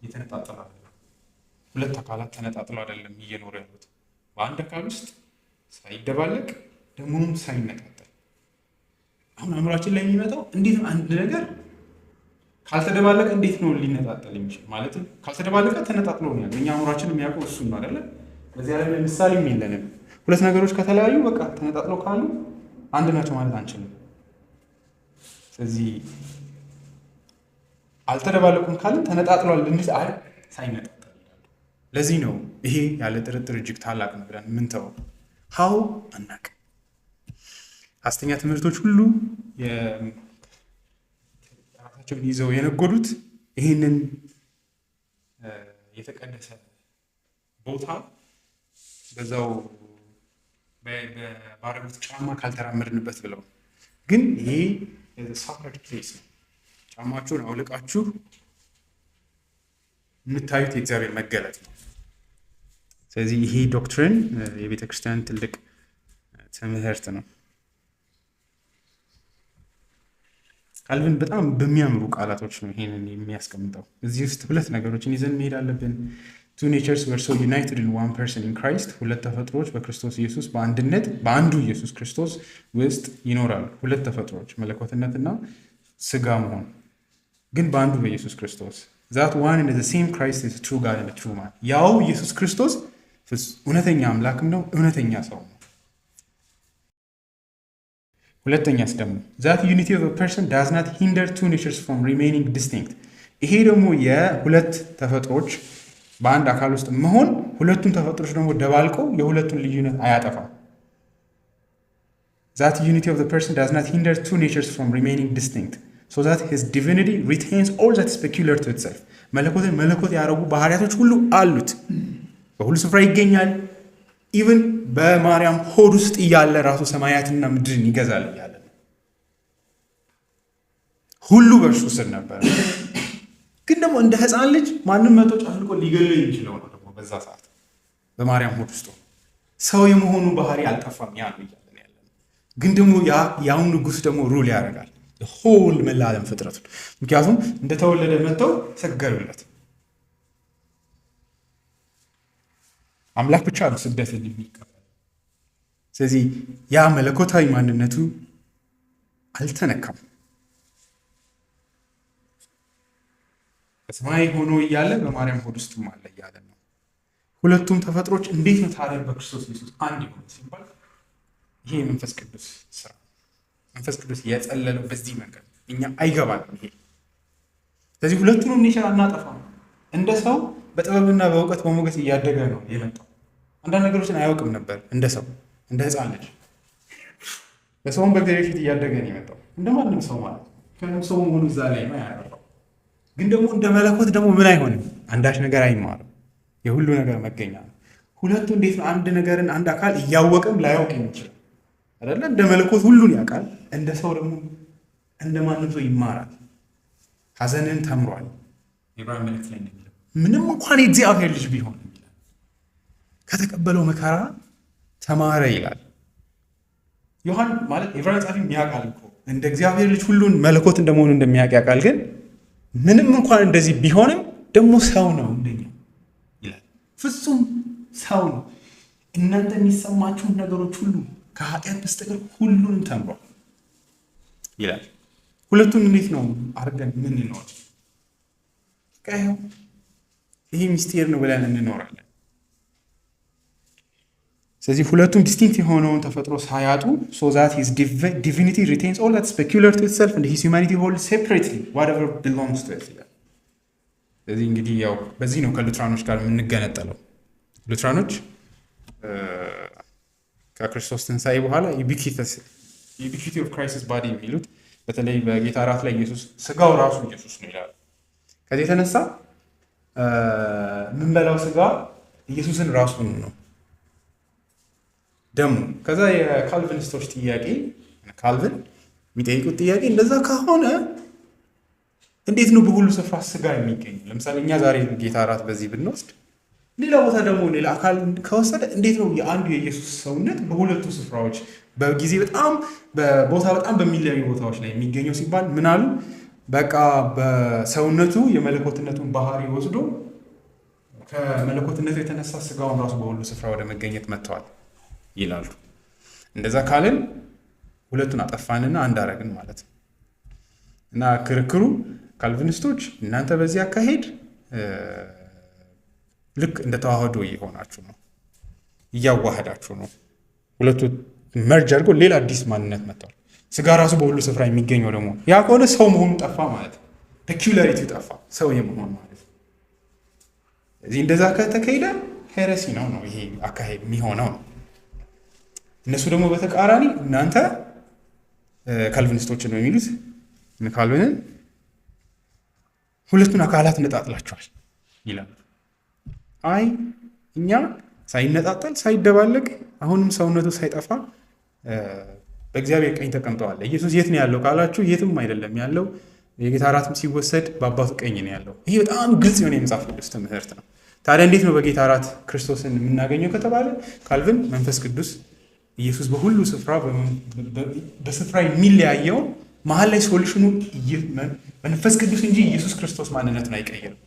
የተነጣጠለ አይደለም። ሁለት አካላት ተነጣጥለው አይደለም እየኖሩ ያሉት በአንድ አካል ውስጥ ሳይደባለቅ ደግሞ ሳይነጣጠል። አሁን አእምሯችን ላይ የሚመጣው እንዴት ነው አንድ ነገር ካልተደባለቀ እንዴት ነው ሊነጣጠል የሚችል? ማለትም ካልተደባለቀ ተነጣጥሎ ነው ያለው። እኛ አእምሯችን የሚያውቀው እሱ ነው አይደለ? በዚህ ዓለም ላይ ምሳሌም የለንም። ሁለት ነገሮች ከተለያዩ በቃ ተነጣጥሎ ካሉ አንድ ናቸው ማለት አንችልም። ስለዚህ አልተደባለቁም ካልን ተነጣጥሏል እንዴት አይ ሳይነጣጠል ይላሉ። ለዚህ ነው ይሄ ያለ ጥርጥር እጅግ ታላቅ ነው ብለን የምንተወው። ሀው አናውቅም። ሐሰተኛ ትምህርቶች ሁሉ ራሳቸውን ይዘው የነጎዱት ይህንን የተቀደሰ ቦታ በዛው ባረጉት ጫማ ካልተራመድንበት ብለው፣ ግን ይሄ ሳክረድ ፕሌስ ነው። ጫማችሁን አውልቃችሁ የምታዩት የእግዚአብሔር መገለጥ ነው። ስለዚህ ይሄ ዶክትሪን የቤተ ክርስቲያን ትልቅ ትምህርት ነው። ካልቪን በጣም በሚያምሩ ቃላቶች ነው ይሄንን የሚያስቀምጠው። እዚህ ውስጥ ሁለት ነገሮችን ይዘን መሄድ አለብን። two natures were so united in one person in Christ ሁለት ተፈጥሮች በክርስቶስ ኢየሱስ በአንድነት በአንዱ ኢየሱስ ክርስቶስ ውስጥ ይኖራሉ። ሁለት ተፈጥሮች መለኮትነትና ስጋ መሆን ግን በአንዱ በኢየሱስ ክርስቶስ that one and the same Christ is true God and a true man ያው ኢየሱስ ክርስቶስ እውነተኛ አምላክም ነው እውነተኛ ሰው ነው። ሁለተኛስ ደግሞ that unity of a person does not hinder two natures from remaining distinct ይሄ ደግሞ የሁለት ተፈጥሮች በአንድ አካል ውስጥ መሆን ሁለቱም ተፈጥሮች ደግሞ ደባልቀው የሁለቱን ልዩነት አያጠፋም። that unity of the person does not hinder two natures from remaining distinct so that his divinity retains all that is peculiar to itself መለኮትን መለኮት ያደረጉ ባህሪያቶች ሁሉ አሉት፣ በሁሉ ስፍራ ይገኛል። ኢቭን በማርያም ሆድ ውስጥ እያለ ራሱ ሰማያትና ምድርን ይገዛል እያለ ሁሉ በእርሱ ስር ነበር። ግን ደግሞ እንደ ሕፃን ልጅ ማንም መቶ ጨፍልቆ ሊገለው የሚችለው ነው። ደግሞ በዛ ሰዓት በማርያም ሆድ ውስጥ ሰው የመሆኑ ባህሪ አልጠፋም። ያ ነው እያለን ያለ። ግን ደግሞ ያው ንጉሥ ደግሞ ሩል ያደርጋል ሆል መላ ዓለም ፍጥረቱን። ምክንያቱም እንደተወለደ መጥተው ሰገዱለት። አምላክ ብቻ ነው ስደትን የሚቀበል። ስለዚህ ያ መለኮታዊ ማንነቱ አልተነካም። በሰማይ ሆኖ እያለ በማርያም ሆድ ውስጥም አለ እያለ ነው። ሁለቱም ተፈጥሮች እንዴት ነው ታዲያ በክርስቶስ ኢየሱስ አንድ ይሆኑ ሲባል ይሄ የመንፈስ ቅዱስ ስራ፣ መንፈስ ቅዱስ የጸለለው በዚህ መንገድ እኛ አይገባንም ይሄ። ስለዚህ ሁለቱንም ኔቸር አናጠፋም። እንደ ሰው በጥበብና በእውቀት በሞገስ እያደገ ነው የመጣው። አንዳንድ ነገሮችን አያውቅም ነበር እንደ ሰው እንደ ሕፃን ልጅ። በሰውም በእግዚአብሔር ፊት እያደገ ነው የመጣው እንደማንም ሰው ማለት ነው። ምክንያቱም ሰው መሆኑ እዛ ላይ ነው ያደረገው። ግን ደግሞ እንደ መለኮት ደግሞ ምን አይሆንም፣ አንዳች ነገር አይማርም። የሁሉ ነገር መገኛ ነው። ሁለቱ እንዴት ነው አንድ ነገርን አንድ አካል እያወቅም ላያውቅ የሚችል አይደለ? እንደ መለኮት ሁሉን ያውቃል፣ እንደ ሰው ደግሞ እንደ ማንም ሰው ይማራል። ሐዘንን ተምሯል። የዕብራውያን መልእክት ላይ እንደሚለው ምንም እንኳን የእግዚአብሔር ልጅ ቢሆን ይላል ከተቀበለው መከራ ተማረ ይላል። ዮሐን ማለት የዕብራውያን ጻፊ የሚያውቃል እኮ እንደ እግዚአብሔር ልጅ ሁሉን መለኮት እንደመሆኑ እንደሚያውቅ ያውቃል። ግን ምንም እንኳን እንደዚህ ቢሆንም ደግሞ ሰው ነው እንደኛ ይላል። ፍጹም ሰው ነው። እናንተ የሚሰማችሁን ነገሮች ሁሉ ከኃጢአት በስተቀር ሁሉንም ተምሯል ይላል። ሁለቱን እንዴት ነው አድርገን ምንኖር? ይሄ ሚስጢር ነው ብለን እንኖራለን። ስለዚህ ሁለቱም ዲስቲንክት የሆነውን ተፈጥሮ ሳያጡ so that his divinity retains all that is peculiar to itself and his humanity holds separately whatever belongs to it ይላል። ስለዚህ እንግዲህ ያው በዚህ ነው ከሉትራኖች ጋር የምንገነጠለው። ሉትራኖች ከክርስቶስ ትንሣኤ በኋላ ubiquity of Christ's body የሚሉት በተለይ በጌታ እራት ላይ ኢየሱስ ስጋው ራሱ ኢየሱስ ነው ይላሉ። ከዚህ የተነሳ የምንበላው ስጋ ኢየሱስን ራሱን ነው ደሙ። ከዛ የካልቪኒስቶች ጥያቄ ካልቪን የሚጠይቁት ጥያቄ እንደዛ ከሆነ እንዴት ነው በሁሉ ስፍራ ስጋ የሚገኘው? ለምሳሌ እኛ ዛሬ ጌታ እራት በዚህ ብንወስድ ሌላ ቦታ ደግሞ ሌላ አካል ከወሰደ እንዴት ነው የአንዱ የኢየሱስ ሰውነት በሁለቱ ስፍራዎች በጊዜ በጣም በቦታ በጣም በሚለያዩ ቦታዎች ላይ የሚገኘው ሲባል ምን አሉ? በቃ በሰውነቱ የመለኮትነቱን ባህሪ ወስዶ ከመለኮትነቱ የተነሳ ስጋውን ራሱ በሁሉ ስፍራ ወደ መገኘት መጥተዋል ይላሉ። እንደዛ ካልን ሁለቱን አጠፋንና አንድ አረግን ማለት ነው። እና ክርክሩ ካልቪኒስቶች እናንተ በዚህ አካሄድ ልክ እንደ ተዋህዶ እየሆናችሁ ነው፣ እያዋህዳችሁ ነው። ሁለቱ መርጅ አድርጎ ሌላ አዲስ ማንነት መጥቷል። ስጋ ራሱ በሁሉ ስፍራ የሚገኘው ደግሞ ያ ከሆነ ሰው መሆኑ ጠፋ ማለት ነው። ፔኩላሪቲው ጠፋ፣ ሰው የመሆን ማለት ነው። እዚህ እንደዛ ከተካሄደ ሄረሲ ነው ይሄ አካሄድ የሚሆነው ነው። እነሱ ደግሞ በተቃራኒ እናንተ ካልቪኒስቶችን ነው የሚሉት ካልቪንን ሁለቱን አካላት ነጣጥላቸዋል ይላሉ። አይ እኛ ሳይነጣጠል ሳይደባለቅ አሁንም ሰውነቱ ሳይጠፋ በእግዚአብሔር ቀኝ ተቀምጠዋል። ኢየሱስ የት ነው ያለው ካላችሁ የትም አይደለም ያለው። የጌታ እራትም ሲወሰድ በአባቱ ቀኝ ነው ያለው። ይሄ በጣም ግልጽ የሆነ የመጽሐፍ ቅዱስ ትምህርት ነው። ታዲያ እንዴት ነው በጌታ እራት ክርስቶስን የምናገኘው ከተባለ ካልቪን መንፈስ ቅዱስ ኢየሱስ በሁሉ ስፍራ በስፍራ የሚለያየው መሀል ላይ ሶሉሽኑ መንፈስ ቅዱስ እንጂ ኢየሱስ ክርስቶስ ማንነቱን አይቀይርም።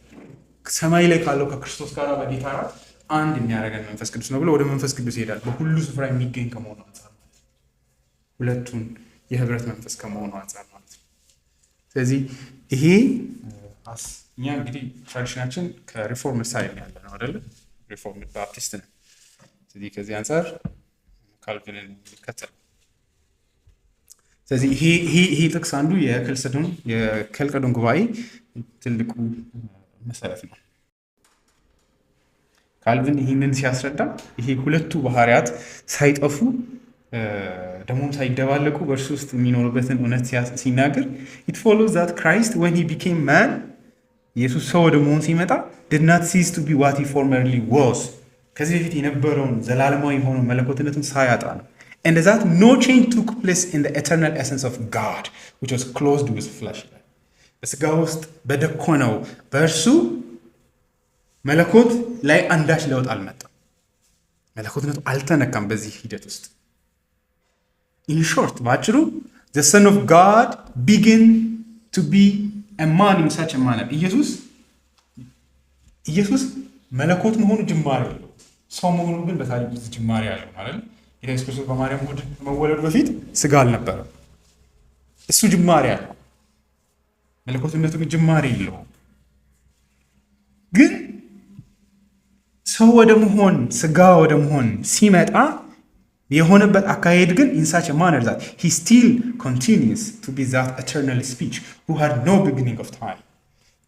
ሰማይ ላይ ካለው ከክርስቶስ ጋር በጌታ እራት አንድ የሚያደርገን መንፈስ ቅዱስ ነው ብሎ ወደ መንፈስ ቅዱስ ይሄዳል። በሁሉ ስፍራ የሚገኝ ከመሆኑ አንጻር ሁለቱን የህብረት መንፈስ ከመሆኑ አንጻር ማለት ነው። ስለዚህ ይሄ እኛ እንግዲህ ትራዲሽናችን ከሪፎርም ሳይድ ያለ ነው አይደለ? ሪፎርም ባፕቲስት ነው። ስለዚህ ከዚህ አንጻር ካልቪንን ይከተል። ስለዚህ ይሄ ጥቅስ አንዱ የከልቀዶን ጉባኤ ትልቁ መሰረት ነው። ካልቪን ይህንን ሲያስረዳ ይሄ ሁለቱ ባህሪያት ሳይጠፉ ደግሞም ሳይደባለቁ በእርሱ ውስጥ የሚኖሩበትን እውነት ሲናገር it follows that Christ when he became man ኢየሱስ ሰው ወደ መሆን ሲመጣ did not cease to be what he formerly was ከዚህ በፊት የነበረውን ዘላለማዊ የሆነው መለኮትነቱን ሳያጣ ነው። and that no change took place in the eternal essence of God which was clothed with flesh በስጋ ውስጥ በደኮነው በእርሱ መለኮት ላይ አንዳች ለውጥ አልመጣም። መለኮትነቱ አልተነካም በዚህ ሂደት ውስጥ። in short ባጭሩ the son of God began to be a man in such a manner ኢየሱስ መለኮት መሆኑ ጅማሬ ያለው ሰው መሆኑ ግን በታሪክ ውስጥ ጅማሬ ያለው ማለት ነው። ኢየሱስ ክርስቶስ በማርያም ሆድ ከመወለዱ በፊት ስጋ አልነበረም። እሱ ጅማሬ ያለው መለኮትነቱ ግን ጅማሬ የለውም። ግን ሰው ወደ መሆን ስጋ ወደ መሆን ሲመጣ የሆነበት አካሄድ ግን in such a manner that he still continues to be that eternal speech who had no beginning of time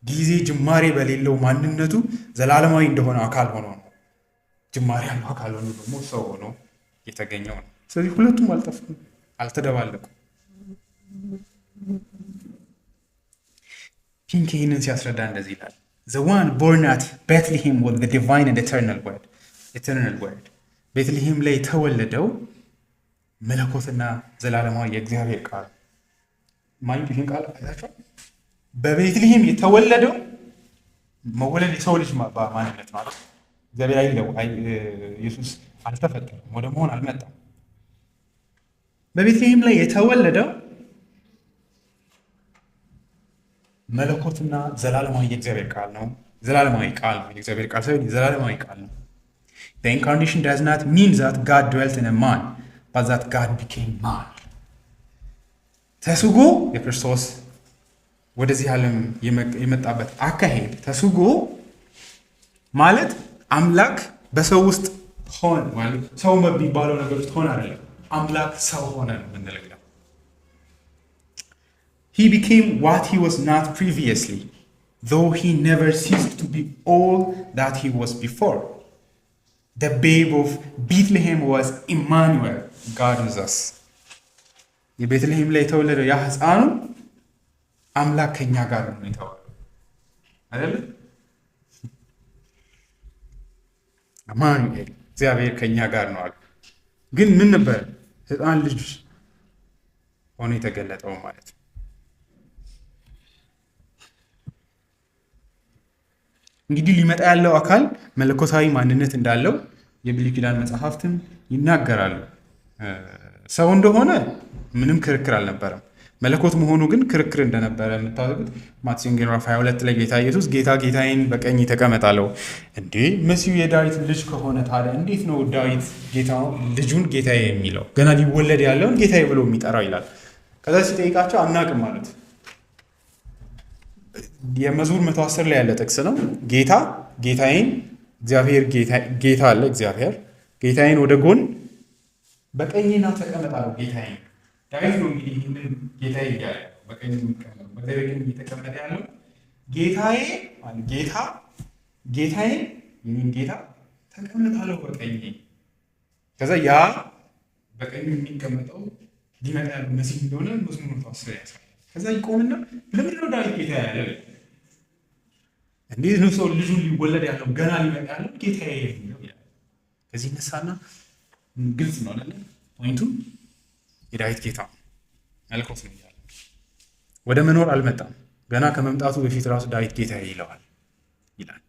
ጊዜ ጅማሬ በሌለው ማንነቱ ዘላለማዊ እንደሆነ አካል ሆኖ ነው። ጅማሬ ያለው አካል ሆኖ ደግሞ ሰው ሆኖ የተገኘው ነው። ስለዚህ ሁለቱም አልጠፉም፣ አልተደባለቁም። ፒንክ ይህንን ሲያስረዳ እንደዚህ ይላል the one born at Bethlehem was the divine and eternal word ቤትልሔም ላይ የተወለደው መለኮትና ዘላለማዊ የእግዚአብሔር ቃል ማይንድ ይህን ቃል አይታችኋል። በቤትልሔም የተወለደው መወለድ የሰው ልጅ ማንነት ማለት እግዚአብሔር አይለው ኢየሱስ አልተፈጠረም፣ ወደ መሆን አልመጣም። በቤትልሔም ላይ የተወለደው መለኮትና ዘላለማዊ የእግዚአብሔር ቃል ነው። ዘላለማዊ ቃል ነው፣ የእግዚአብሔር ቃል ሳይሆን ዘላለማዊ ቃል ነው። The incarnation does not mean that God dwelt in a man, but that God became man. ተስጎ የክርስቶስ ወደዚህ ዓለም የመጣበት አካሄድ ተስጎ ማለት አምላክ በሰው ውስጥ ሆነ ማለት ሰው በሚባለው ነገር ውስጥ ሆነ አይደለም፣ አምላክ ሰው ሆነ ነው የምንለው። He became what he was not previously, though he never ceased to be all that he was before. The babe of Bethlehem was Emmanuel, God with us. የቤትልሔም ላይ የተወለደው ያ ሕፃኑ አምላክ ከኛ ጋር ነው የተወለደው አይደል? አማኑኤል እግዚአብሔር ከኛ ጋር ነው አሉ። ግን ምን ነበር? ሕፃን ልጅ ሆኖ የተገለጠው ማለት ነው። እንግዲህ ሊመጣ ያለው አካል መለኮታዊ ማንነት እንዳለው የብሉይ ኪዳን መጽሐፍትም ይናገራሉ። ሰው እንደሆነ ምንም ክርክር አልነበረም። መለኮት መሆኑ ግን ክርክር እንደነበረ የምታውቁት ማቴዎስ ምዕራፍ 22 ላይ ጌታ ኢየሱስ ጌታዬን በቀኝ ተቀመጥ አለው። እንዴ መሲሁ የዳዊት ልጅ ከሆነ ታዲያ እንዴት ነው ዳዊት ልጁን ጌታዬ የሚለው? ገና ሊወለድ ያለውን ጌታዬ ብሎ የሚጠራው ይላል። ከዛ ሲጠይቃቸው አናቅም ማለት የመዝሙር 110 ላይ ያለ ጥቅስ ነው። ጌታዬን እግዚአብሔር ጌታ አለ እግዚአብሔር ጌታዬን ወደ ጎን በቀኝና ተቀመጥ አለው። ጌታዬን ዳዊት ነው እንግዲህ ይህንን ጌታዬ እያለ በቀኝ የሚቀመጠው በእግዚአብሔር ቀኝ እየተቀመጠ ያለው ጌታዬ ማለት ጌታዬን ይህን ጌታ ተቀመጥ አለው በቀኝ። ከዛ ያ በቀኝ የሚቀመጠው ሊመጣ ያለው መሲህ እንደሆነ መዝሙር 110 ያሳያል። ከዛ ይቆምና ለምንድን ነው ዳዊት ጌታ ያለ? እንዴት ነው ሰው ልጁን ሊወለድ ያለው ገና ሊመጣ ያለው ጌታዬ የሚለው ይላል። ከዚህ ነሳና ግልጽ ነው አይደል? ፖይንቱ የዳዊት ጌታ መለኮት ነው ይላል። ወደ መኖር አልመጣም። ገና ከመምጣቱ በፊት ራሱ ዳዊት ጌታዬ ይለዋል ይላል።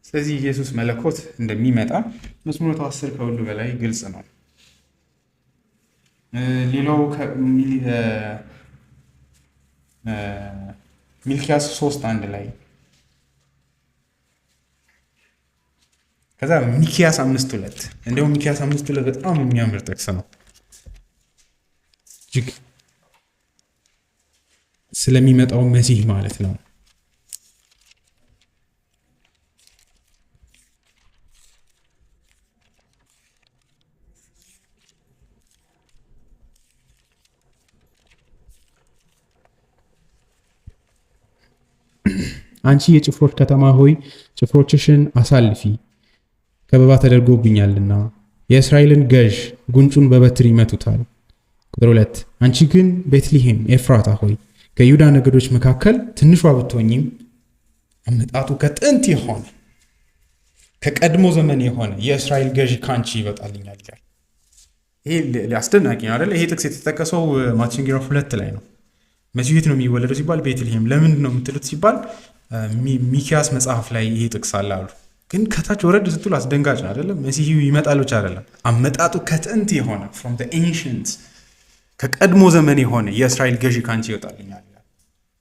ስለዚህ ኢየሱስ መለኮት እንደሚመጣ መዝሙር 110 ከሁሉ በላይ ግልጽ ነው። ሌላው ሚልክያስ 3:1 ላይ ከዛ ሚኪያስ 5:2 እንዲሁም ሚኪያስ 5:2 በጣም የሚያምር ጥቅስ ነው። እጅግ ስለሚመጣው መሲህ ማለት ነው። አንቺ የጭፍሮች ከተማ ሆይ ጭፍሮችሽን አሳልፊ፣ ከበባ ተደርጎብኛልና የእስራኤልን ገዥ ጉንጩን በበትር ይመቱታል። ቁጥር 2 አንቺ ግን ቤትልሔም ኤፍራታ ሆይ ከይሁዳ ነገዶች መካከል ትንሿ ብትሆኝም አመጣጡ ከጥንት የሆነ ከቀድሞ ዘመን የሆነ የእስራኤል ገዥ ካንቺ ይወጣልኛል ይላል። ይሄ አስደናቂ ነው አይደል? ይሄ ጥቅስ የተጠቀሰው ማቴዎስ ወንጌል 2 ላይ ነው። መሲሁ የት ነው የሚወለደው ሲባል ቤትልሔም። ለምንድን ነው የምትሉት ሲባል ሚኪያስ መጽሐፍ ላይ ይሄ ጥቅስ አለ አሉ። ግን ከታች ወረድ ስትሉ አስደንጋጭ ነው አይደለም? መሲሁ ይመጣል ብቻ አይደለም፣ አመጣጡ ከጥንት የሆነ from the ancient ከቀድሞ ዘመን የሆነ የእስራኤል ገዢ ካንቺ ይወጣልኛል።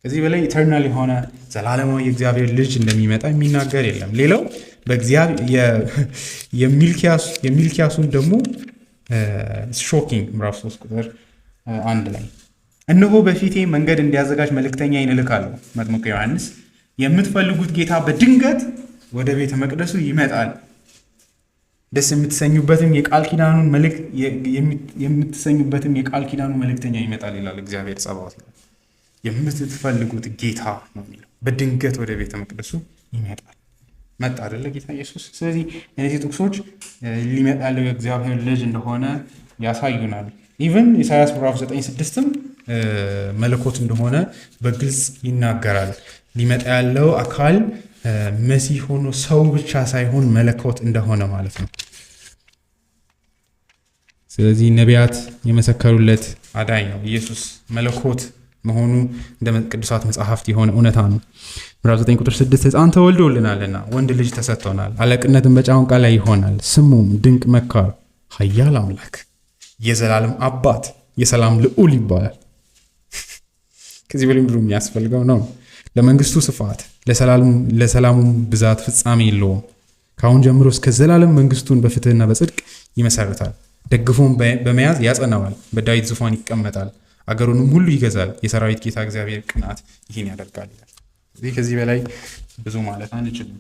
ከዚህ በላይ ኢተርናል የሆነ ዘላለማዊ የእግዚአብሔር ልጅ እንደሚመጣ የሚናገር የለም። ሌላው የሚልኪያሱን ደግሞ ሾኪንግ ምዕራፍ 3 ቁጥር 1 ላይ እነሆ በፊቴ መንገድ እንዲያዘጋጅ መልእክተኛዬን እልካለሁ፣ መጥምቁ ዮሐንስ የምትፈልጉት ጌታ በድንገት ወደ ቤተ መቅደሱ ይመጣል፣ ደስ የምትሰኙበትም የቃል ኪዳኑ መልእክተኛ ይመጣል ይላል እግዚአብሔር ጸባዖት። የምትፈልጉት ጌታ ነው የሚለው። በድንገት ወደ ቤተ መቅደሱ ይመጣል። መጣ አይደለ ጌታ ኢየሱስ። ስለዚህ እነዚህ ጥቅሶች ሊመጣ ያለው የእግዚአብሔር ልጅ እንደሆነ ያሳዩናል። ኢቨን ኢሳያስ ምዕራፍ 9:6ም መለኮት እንደሆነ በግልጽ ይናገራል። ሊመጣ ያለው አካል መሲህ ሆኖ ሰው ብቻ ሳይሆን መለኮት እንደሆነ ማለት ነው። ስለዚህ ነቢያት የመሰከሩለት አዳኝ ነው። ኢየሱስ መለኮት መሆኑ እንደ ቅዱሳት መጽሐፍት የሆነ እውነታ ነው። ምዕራፍ 9 ቁጥር 6 ሕፃን ተወልዶልናልና ወንድ ልጅ ተሰጥቶናል፣ አለቅነትን በጫንቃ ላይ ይሆናል፣ ስሙም ድንቅ መካር፣ ኃያል አምላክ፣ የዘላለም አባት፣ የሰላም ልዑል ይባላል። ከዚህ በላይ ምንም የሚያስፈልገው ነው። ለመንግስቱ ስፋት ለሰላሙም ብዛት ፍጻሜ የለውም። ከአሁን ጀምሮ እስከ ዘላለም መንግስቱን በፍትህና በጽድቅ ይመሰርታል። ደግፎም በመያዝ ያጸናዋል። በዳዊት ዙፋን ይቀመጣል፣ አገሩንም ሁሉ ይገዛል። የሰራዊት ጌታ እግዚአብሔር ቅንዓት ይህን ያደርጋል ይላል። ከዚህ በላይ ብዙ ማለት አንችልም።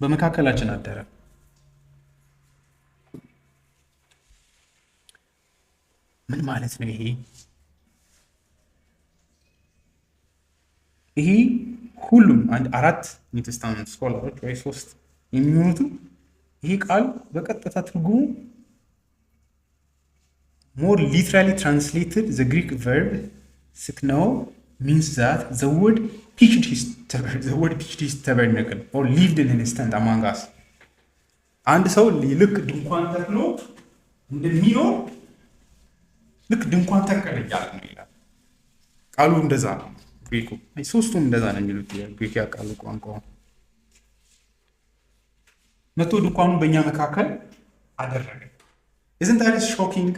በመካከላችን አደረ። ምን ማለት ነው ይሄ? ይሄ ሁሉም አራት ኒውቴስታመንት ስኮላሮች ወይ 3 የሚሆኑት ይሄ ቃል በቀጥታ ትርጉሙ more literally translated the Greek verb syknao means that the word pitched his tabernacle or lived in his tent among us. አንድ ሰው ልክ ድንኳን ተክሎ እንደሚኖር ልክ ድንኳን ተከለ እያለ ነው ይላል ቃሉ። እንደዛ ነው ግሪኩ። ሶስቱም እንደዛ ነው የሚሉት ግሪክ ያውቃሉ ቋንቋው። መቶ ድንኳኑን በእኛ መካከል አደረገ። isn't that shocking?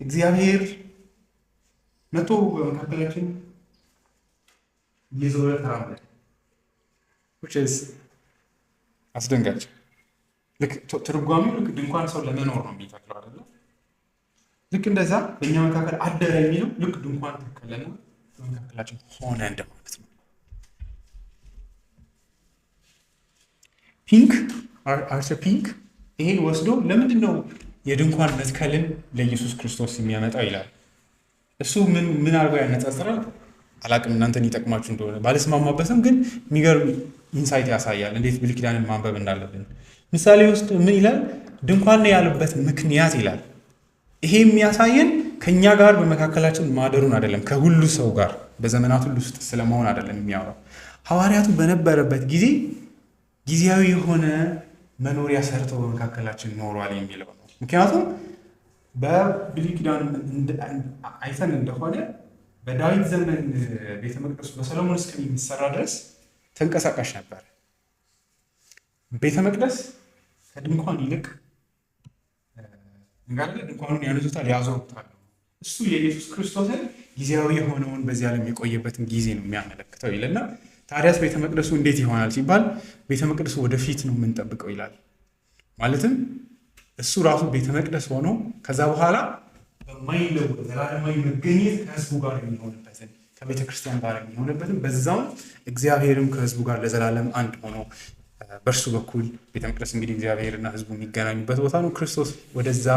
እግዚአብሔር መቶ በመካከላችን እየዞረ ተራመደ። which is አስደንጋጭ። ልክ ትርጓሜው ልክ ድንኳን ሰው ለመኖር ነው የሚተክለው አይደለ? ልክ እንደዛ በእኛ መካከል አደረ የሚለው ልክ ድንኳን ተከለና በመካከላችን ሆነ እንደማለት ነው። አርተር ፒንክ ይሄን ወስዶ ለምንድን ነው የድንኳን መትከልን ለኢየሱስ ክርስቶስ የሚያመጣው ይላል። እሱ ምን አድርጎ ያነጻጽራል አላቅም፣ እናንተን ይጠቅማችሁ እንደሆነ ባለስማማበትም፣ ግን የሚገርም ኢንሳይት ያሳያል እንዴት ብሉይ ኪዳንን ማንበብ እንዳለብን። ምሳሌ ውስጥ ምን ይላል? ድንኳን ያለበት ምክንያት ይላል። ይሄ የሚያሳየን ከኛ ጋር በመካከላችን ማደሩን አይደለም፣ ከሁሉ ሰው ጋር በዘመናት ሁሉ ውስጥ ስለመሆን አይደለም የሚያወራው። ሐዋርያቱ በነበረበት ጊዜ ጊዜያዊ የሆነ መኖሪያ ሰርተው በመካከላችን ኖሯል የሚለው ነው። ምክንያቱም በብሉይ ኪዳን አይተን እንደሆነ በዳዊት ዘመን ቤተ መቅደሱ በሰሎሞን እስከሚሰራ ድረስ ተንቀሳቃሽ ነበር። ቤተ መቅደስ ከድንኳን ይልቅ እንጋለ ድንኳኑን ያነዙታል፣ ያዞሩታል። እሱ የኢየሱስ ክርስቶስን ጊዜያዊ የሆነውን በዚህ ዓለም የቆየበትን ጊዜ ነው የሚያመለክተው ይልና ታዲያስ ቤተ መቅደሱ እንዴት ይሆናል ሲባል ቤተ መቅደሱ ወደፊት ነው የምንጠብቀው ይላል። ማለትም እሱ ራሱ ቤተ መቅደስ ሆኖ ከዛ በኋላ በማይለወጥ ዘላለማዊ መገኘት ከህዝቡ ጋር የሚሆንበትን ከቤተ ክርስቲያን ጋር የሚሆንበትን በዛም እግዚአብሔርም ከህዝቡ ጋር ለዘላለም አንድ ሆኖ በእርሱ በኩል ቤተ መቅደስ እንግዲህ እግዚአብሔርና ህዝቡ የሚገናኙበት ቦታ ነው። ክርስቶስ ወደዛ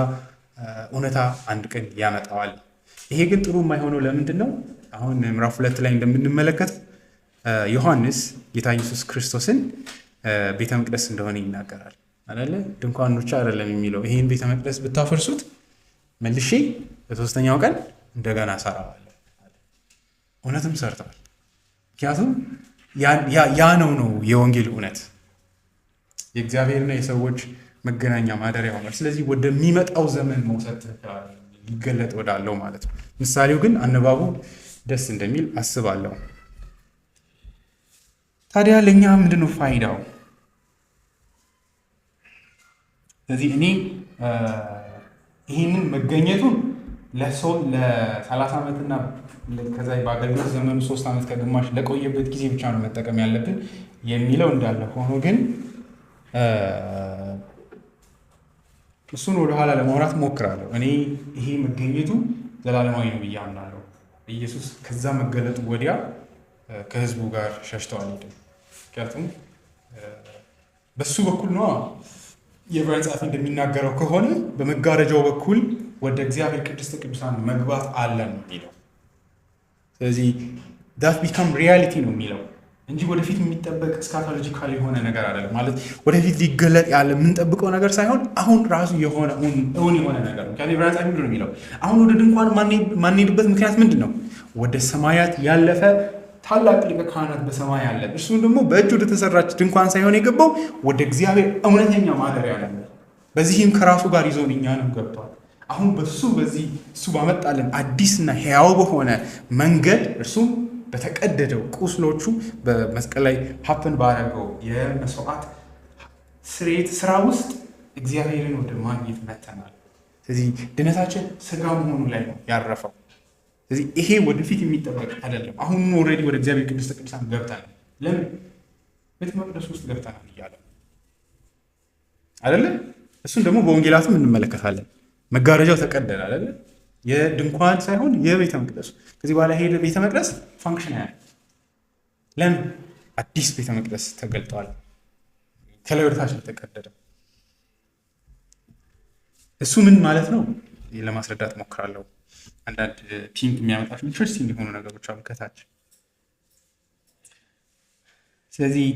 እውነታ አንድ ቀን ያመጣዋል። ይሄ ግን ጥሩ የማይሆነው ለምንድን ነው? አሁን ምዕራፍ 2 ላይ እንደምንመለከት ዮሐንስ ጌታ ኢየሱስ ክርስቶስን ቤተ መቅደስ እንደሆነ ይናገራል አይደለ? ድንኳኖች አይደለም የሚለው። ይሄን ቤተ መቅደስ ብታፈርሱት መልሼ በሶስተኛው ቀን እንደገና እሰራዋለሁ። እውነትም ሰርተዋል። ምክንያቱም ያ ነው የወንጌል እውነት፣ የእግዚአብሔርና የሰዎች መገናኛ ማደሪያ ሆኗል። ስለዚህ ወደሚመጣው ዘመን መውሰድ ሊገለጥ ወዳለው ማለት ነው። ምሳሌው ግን አነባቡ ደስ እንደሚል አስባለሁ። ታዲያ ለእኛ ምንድነው ፋይዳው? ስለዚህ እኔ ይህንን መገኘቱን ለ30 ዓመትና ከዛ በአገልግሎት ዘመኑ 3 ዓመት ከግማሽ ለቆየበት ጊዜ ብቻ ነው መጠቀም ያለብን የሚለው እንዳለ ሆኖ ግን እሱን ወደኋላ ለማውራት ሞክራለሁ። እኔ ይሄ መገኘቱ ዘላለማዊ ነው ብዬ አምናለሁ። ኢየሱስ ከዛ መገለጡ ወዲያ ከህዝቡ ጋር ሸሽተዋል ሄደ። ምክንያቱም በሱ በኩል ነው የዕብራውያን ጸሐፊ እንደሚናገረው ከሆነ በመጋረጃው በኩል ወደ እግዚአብሔር ቅድስተ ቅዱሳን መግባት አለን የሚለው። ስለዚህ that become reality ነው የሚለው እንጂ ወደፊት የሚጠበቅ ስካቶሎጂካል የሆነ ነገር አይደለም። ማለት ወደፊት ሊገለጥ ያለ የምንጠብቀው ነገር ሳይሆን አሁን ራሱ የሆነ እውን የሆነ ነገር ነው። ከዕብራውያን ጸሐፊ ምንድን ነው የሚለው? አሁን ወደ ድንኳን ማንሄድበት ምክንያት ምንድን ነው? ወደ ሰማያት ያለፈ ታላቅ ሊቀ ካህናት በሰማይ አለ። እሱም ደግሞ በእጅ ወደ ተሰራች ድንኳን ሳይሆን የገባው ወደ እግዚአብሔር እውነተኛ ማደሪያ ነው። በዚህም ከራሱ ጋር ይዞን እኛንም ገብቷል። አሁን በዚህ እሱ ባመጣልን አዲስና ሕያው በሆነ መንገድ እርሱም በተቀደደው ቁስሎቹ በመስቀል ላይ ሀፕን ባደረገው የመስዋዕት ስርየት ስራ ውስጥ እግዚአብሔርን ወደ ማግኘት መጥተናል። ስለዚህ ድነታችን ስጋ መሆኑ ላይ ነው ያረፈው። ስለዚህ ይሄ ወደፊት የሚጠበቅ አይደለም። አሁን ኦልሬዲ ወደ እግዚአብሔር ቅድስተ ቅዱሳን ገብተናል። ለምን? ቤተ መቅደስ ውስጥ ገብተናል እያለ አይደለ? እሱን ደግሞ በወንጌላትም እንመለከታለን። መጋረጃው ተቀደደ አይደለ? የድንኳን ሳይሆን የቤተ መቅደሱ። ከዚህ በኋላ ሄደ ቤተ መቅደስ ፋንክሽን ያለ ለምን? አዲስ ቤተ መቅደስ ተገልጧል። ከላይ ወደ ታች ተቀደደ። እሱ ምን ማለት ነው ለማስረዳት ሞክራለሁ። አንዳንድ ፒንክ የሚያመጣቸው ኢንትረስቲንግ የሆኑ ነገሮች አሉ ከታች። ስለዚህ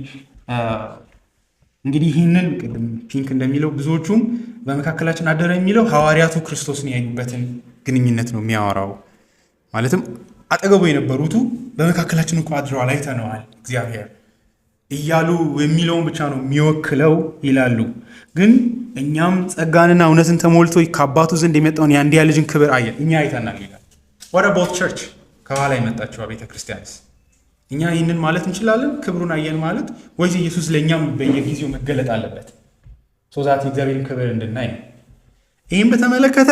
እንግዲህ ይህንን ቅድም ፒንክ እንደሚለው ብዙዎቹም በመካከላችን አደረ የሚለው ሐዋርያቱ ክርስቶስን ያዩበትን ግንኙነት ነው የሚያወራው። ማለትም አጠገቡ የነበሩቱ በመካከላችን እንኳ አድረዋል፣ አይተነዋል እግዚአብሔር እያሉ የሚለውን ብቻ ነው የሚወክለው ይላሉ። ግን እኛም ጸጋንና እውነትን ተሞልቶ ከአባቱ ዘንድ የመጣውን የአንድያ ልጅን ክብር አየን፣ እኛ አይተናል ይላል። ወደ ቦት ቸርች ከኋላ የመጣችው ቤተ ክርስቲያንስ እኛ ይህንን ማለት እንችላለን? ክብሩን አየን ማለት ወይስ ኢየሱስ ለእኛም በየጊዜው መገለጥ አለበት ሶዛት የእግዚአብሔርን ክብር እንድናይ? ይህም በተመለከተ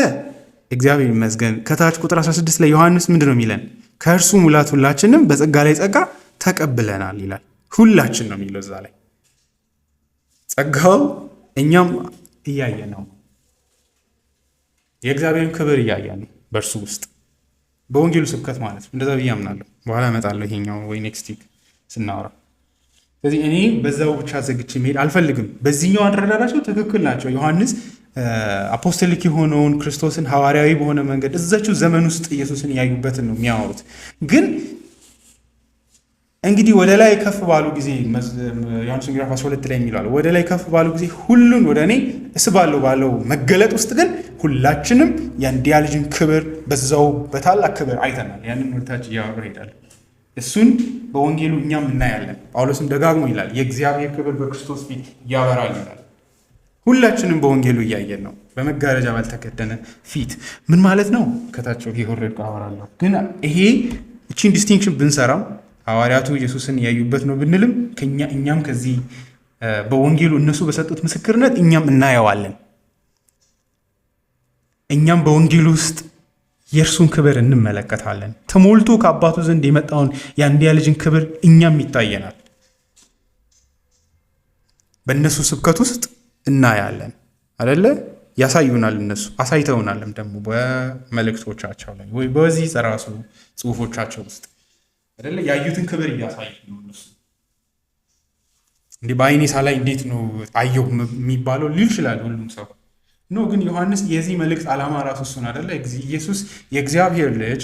እግዚአብሔር ይመስገን ከታች ቁጥር 16 ላይ ዮሐንስ ምንድን ነው የሚለን? ከእርሱ ሙላት ሁላችንም በጸጋ ላይ ጸጋ ተቀብለናል ይላል። ሁላችን ነው የሚለው እዛ ላይ። ጸጋው እኛም እያየ ነው፣ የእግዚአብሔርን ክብር እያየ ነው በእርሱ ውስጥ በወንጌሉ ስብከት ማለት ነው። እንደዛ ብዬ አምናለሁ። በኋላ እመጣለሁ ይሄኛው ወይ ኔክስት ዊክ ስናወራ። ስለዚህ እኔ በዛው ብቻ ዘግቼ መሄድ አልፈልግም። በዚህኛው አደረዳዳቸው ትክክል ናቸው። ዮሐንስ አፖስቶሊክ የሆነውን ክርስቶስን ሐዋርያዊ በሆነ መንገድ እዛችው ዘመን ውስጥ ኢየሱስን ያዩበትን ነው የሚያወሩት። ግን እንግዲህ ወደ ላይ ከፍ ባሉ ጊዜ ዮሐንስ ምዕራፍ 12 ላይ የሚለው ወደ ላይ ከፍ ባሉ ጊዜ ሁሉን ወደ እኔ እስባለሁ ባለው መገለጥ ውስጥ ግን ሁላችንም የአንድያ ልጅን ክብር በዛው በታላቅ ክብር አይተናል። ያንን ወደታች እያወራ ይሄዳል። እሱን በወንጌሉ እኛም እናያለን። ጳውሎስም ደጋግሞ ይላል የእግዚአብሔር ክብር በክርስቶስ ፊት ያበራል ይላል። ሁላችንም በወንጌሉ እያየን ነው፣ በመጋረጃ ባልተከደነ ፊት። ምን ማለት ነው? ከታቸው ይወርድ አወራለሁ። ግን ይሄ እቺን ዲስቲንክሽን ብንሰራም ሐዋርያቱ ኢየሱስን ያዩበት ነው ብንልም እኛም ከዚህ በወንጌሉ እነሱ በሰጡት ምስክርነት እኛም እናየዋለን። እኛም በወንጌሉ ውስጥ የእርሱን ክብር እንመለከታለን። ተሞልቶ ከአባቱ ዘንድ የመጣውን የአንድያ ልጅን ክብር እኛም ይታየናል። በእነሱ ስብከት ውስጥ እናያለን አይደለ? ያሳዩናል። እነሱ አሳይተውናልም ደግሞ በመልእክቶቻቸው ላይ ወይ በዚህ ራሱ ጽሁፎቻቸው ውስጥ አይደለ? ያዩትን ክብር እያሳዩ ነው። እነሱ እንዲህ በአይኔ ሳላይ እንዴት ነው አየሁ የሚባለው ሊል ይችላል ሁሉም ሰው ኖ። ግን ዮሐንስ የዚህ መልእክት ዓላማ ራሱ እሱን አይደለ? ኢየሱስ የእግዚአብሔር ልጅ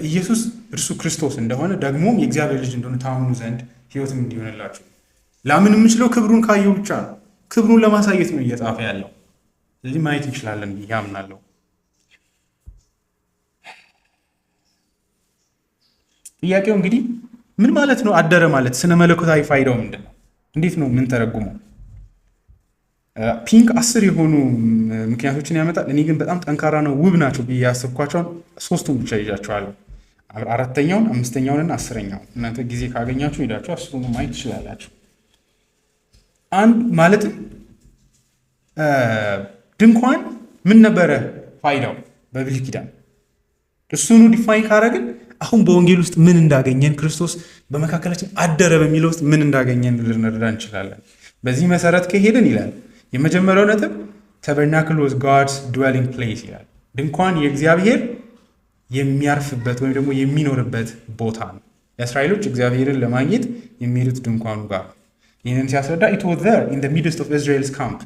ኢየሱስ እርሱ ክርስቶስ እንደሆነ ደግሞም የእግዚአብሔር ልጅ እንደሆነ ታምኑ ዘንድ ሕይወትም እንዲሆንላችሁ። ላምን የምችለው ክብሩን ካየው ብቻ ነው። ክብሩን ለማሳየት ነው እየጻፈ ያለው። ስለዚህ ማየት እንችላለን ብዬ አምናለሁ። ጥያቄው እንግዲህ ምን ማለት ነው አደረ ማለት? ስነ መለኮታዊ ፋይዳው ምንድን ነው? እንዴት ነው ምን ተረጉመው? ፒንክ 10 የሆኑ ምክንያቶችን ያመጣል። እኔ ግን በጣም ጠንካራ ነው ውብ ናቸው ብዬ ያሰብኳቸውን 3ቱን ብቻ ይዣቸዋለሁ። 4ኛውን፣ 5ኛውንና 10ኛውን እናንተ ጊዜ ካገኛችሁ ሄዳችሁ 10ቱን ማየት ትችላላችሁ። አንድ ማለትም ድንኳን ምን ነበረ ፋይዳው በብሉይ ኪዳን? እሱኑ ዲፋይን ካረግን አሁን በወንጌል ውስጥ ምን እንዳገኘን ክርስቶስ በመካከላችን አደረ በሚለው ውስጥ ምን እንዳገኘን ልንረዳ እንችላለን። በዚህ መሰረት ከሄድን ይላል የመጀመሪያው ነጥብ ታበርናክል ዋዝ ጋድስ ድዌሊንግ ፕሌስ ይላል። ድንኳን የእግዚአብሔር የሚያርፍበት ወይም ደግሞ የሚኖርበት ቦታ ነው። የእስራኤሎች እግዚአብሔርን ለማግኘት የሚሄዱት ድንኳኑ ጋር ነው። ይህንን ሲያስረዳ it was there in the midst of Israel's camp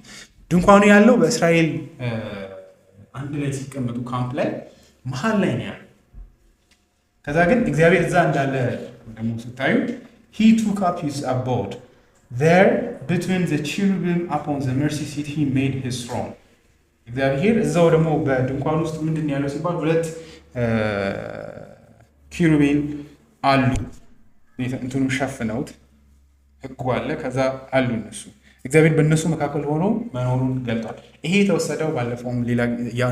ድንኳኑ ያለው በእስራኤል አንድ ላይ ሲቀመጡ ካምፕ ላይ መሀል ላይ ነው ያለው። ከዛ ግን እግዚአብሔር እዛ እንዳለ ደግሞ ስታዩ he took up his abode there between the cherubim upon the mercy seat he made his throne። እግዚአብሔር እዛው ደግሞ በድንኳኑ ውስጥ ምንድን ያለው ሲባል 2 ኪሩቤል አሉ እንትኑ ሸፍነውት ህጉ አለ። ከዛ አሉ እነሱ እግዚአብሔር በእነሱ መካከል ሆኖ መኖሩን ገልጧል። ይሄ የተወሰደው ባለፈውም ሌላ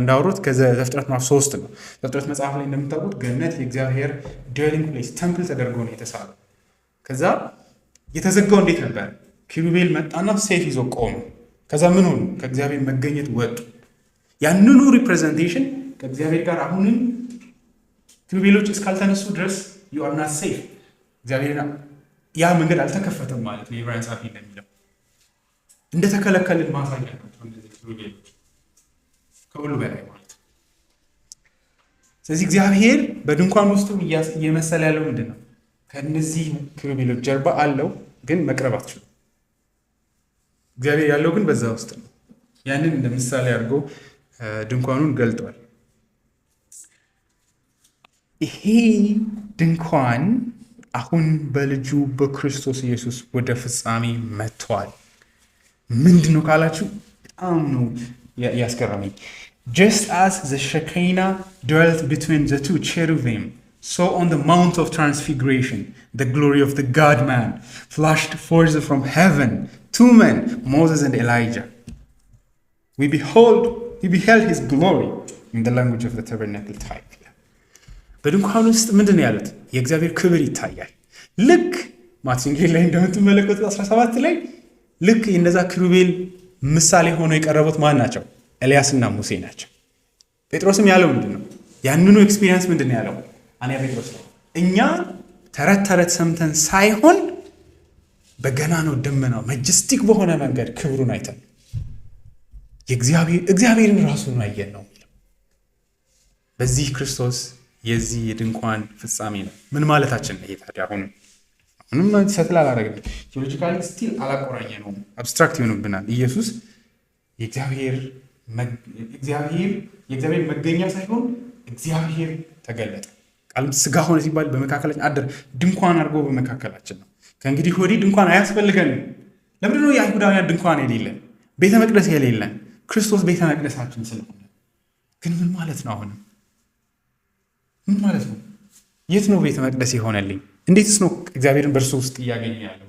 እንዳወሩት ከዘፍጥረት ምዕራፍ 3 ነው። ዘፍጥረት መጽሐፍ ላይ እንደምታውቁት ገነት የእግዚአብሔር ድዌሊንግ ፕሌስ ተምፕል ተደርጎ ነው የተሳለው። ከዛ የተዘጋው እንዴት ነበር? ኪሩቤል መጣና ሴፍ ይዞ ቆመ። ከዛ ምን ሆኑ? ከእግዚአብሔር መገኘት ወጡ። ያንኑ ሪፕሬዘንቴሽን ከእግዚአብሔር ጋር አሁንም ኪሩቤሎች እስካልተነሱ ድረስ you are not safe። እግዚአብሔር ያ መንገድ አልተከፈተም ማለት ነው። የዕብራውያን ጸሐፊ እንደሚለው እንደተከለከልን ማሳያ ናቸው እነዚህ ኪሩቤሎች ከሁሉ በላይ ማለት ነው። ስለዚህ እግዚአብሔር በድንኳን ውስጥ እየመሰለ ያለው ምንድን ነው? ከነዚህ ኪሩቤሎች ጀርባ አለው፣ ግን መቅረብ አትችሉም። እግዚአብሔር ያለው ግን በዛ ውስጥ ነው። ያንን እንደ ምሳሌ አድርጎ ድንኳኑን ገልጧል። ይሄ ድንኳን አሁን በልጁ በክርስቶስ ኢየሱስ ወደ ፍጻሜ መጥቷል። ምንድን ነው ካላችሁ በጣም ነው ያስገረመኝ። just as the Shekinah dwelt between the 2 cherubim, so on the Mount of Transfiguration the glory of the God-man flashed forth from heaven. 2 men, Moses and Elijah. We beheld his glory in the language of the tabernacle type. በድንኳኑ ውስጥ ምንድን ነው ያሉት? የእግዚአብሔር ክብር ይታያል። ልክ ማቴዎስ ወንጌል ላይ እንደምትመለከቱት 17 ላይ ልክ የነዛ ኪሩቤል ምሳሌ ሆነው የቀረቡት ማን ናቸው? ኤልያስና ሙሴ ናቸው። ጴጥሮስም ያለው ምንድን ነው? ያንኑ ኤክስፒሪየንስ ምንድን ነው ያለው? አንያ ጴጥሮስ ላይ እኛ ተረት ተረት ሰምተን ሳይሆን በገና ነው ደመናው መጀስቲክ በሆነ መንገድ ክብሩን አይተን እግዚአብሔርን ራሱን አየን ነው የሚለው። በዚህ ክርስቶስ የዚህ የድንኳን ፍጻሜ ነው። ምን ማለታችን ነው? ይሄ ታዲያ አሁንም ሰትል አላደረግንም። ቴዎሎጂካሊ ስቲል አላቆራኘ ነው፣ አብስትራክት ይሆንብናል። ኢየሱስ የእግዚአብሔር መገኛ ሳይሆን እግዚአብሔር ተገለጠ። ቃልም ስጋ ሆነ ሲባል በመካከላችን አደረ፣ ድንኳን አድርጎ በመካከላችን ነው። ከእንግዲህ ወዲህ ድንኳን አያስፈልገንም። ለምንድን ነው የአይሁዳውያን ድንኳን የሌለን? ቤተ መቅደስ የሌለን? ክርስቶስ ቤተ መቅደሳችን ስለሆነ። ግን ምን ማለት ነው? አሁንም ምን ማለት ነው? የት ነው ቤተ መቅደስ የሆነልኝ? እንዴትስ ነው እግዚአብሔርን በእርሱ ውስጥ እያገኘ ያለው?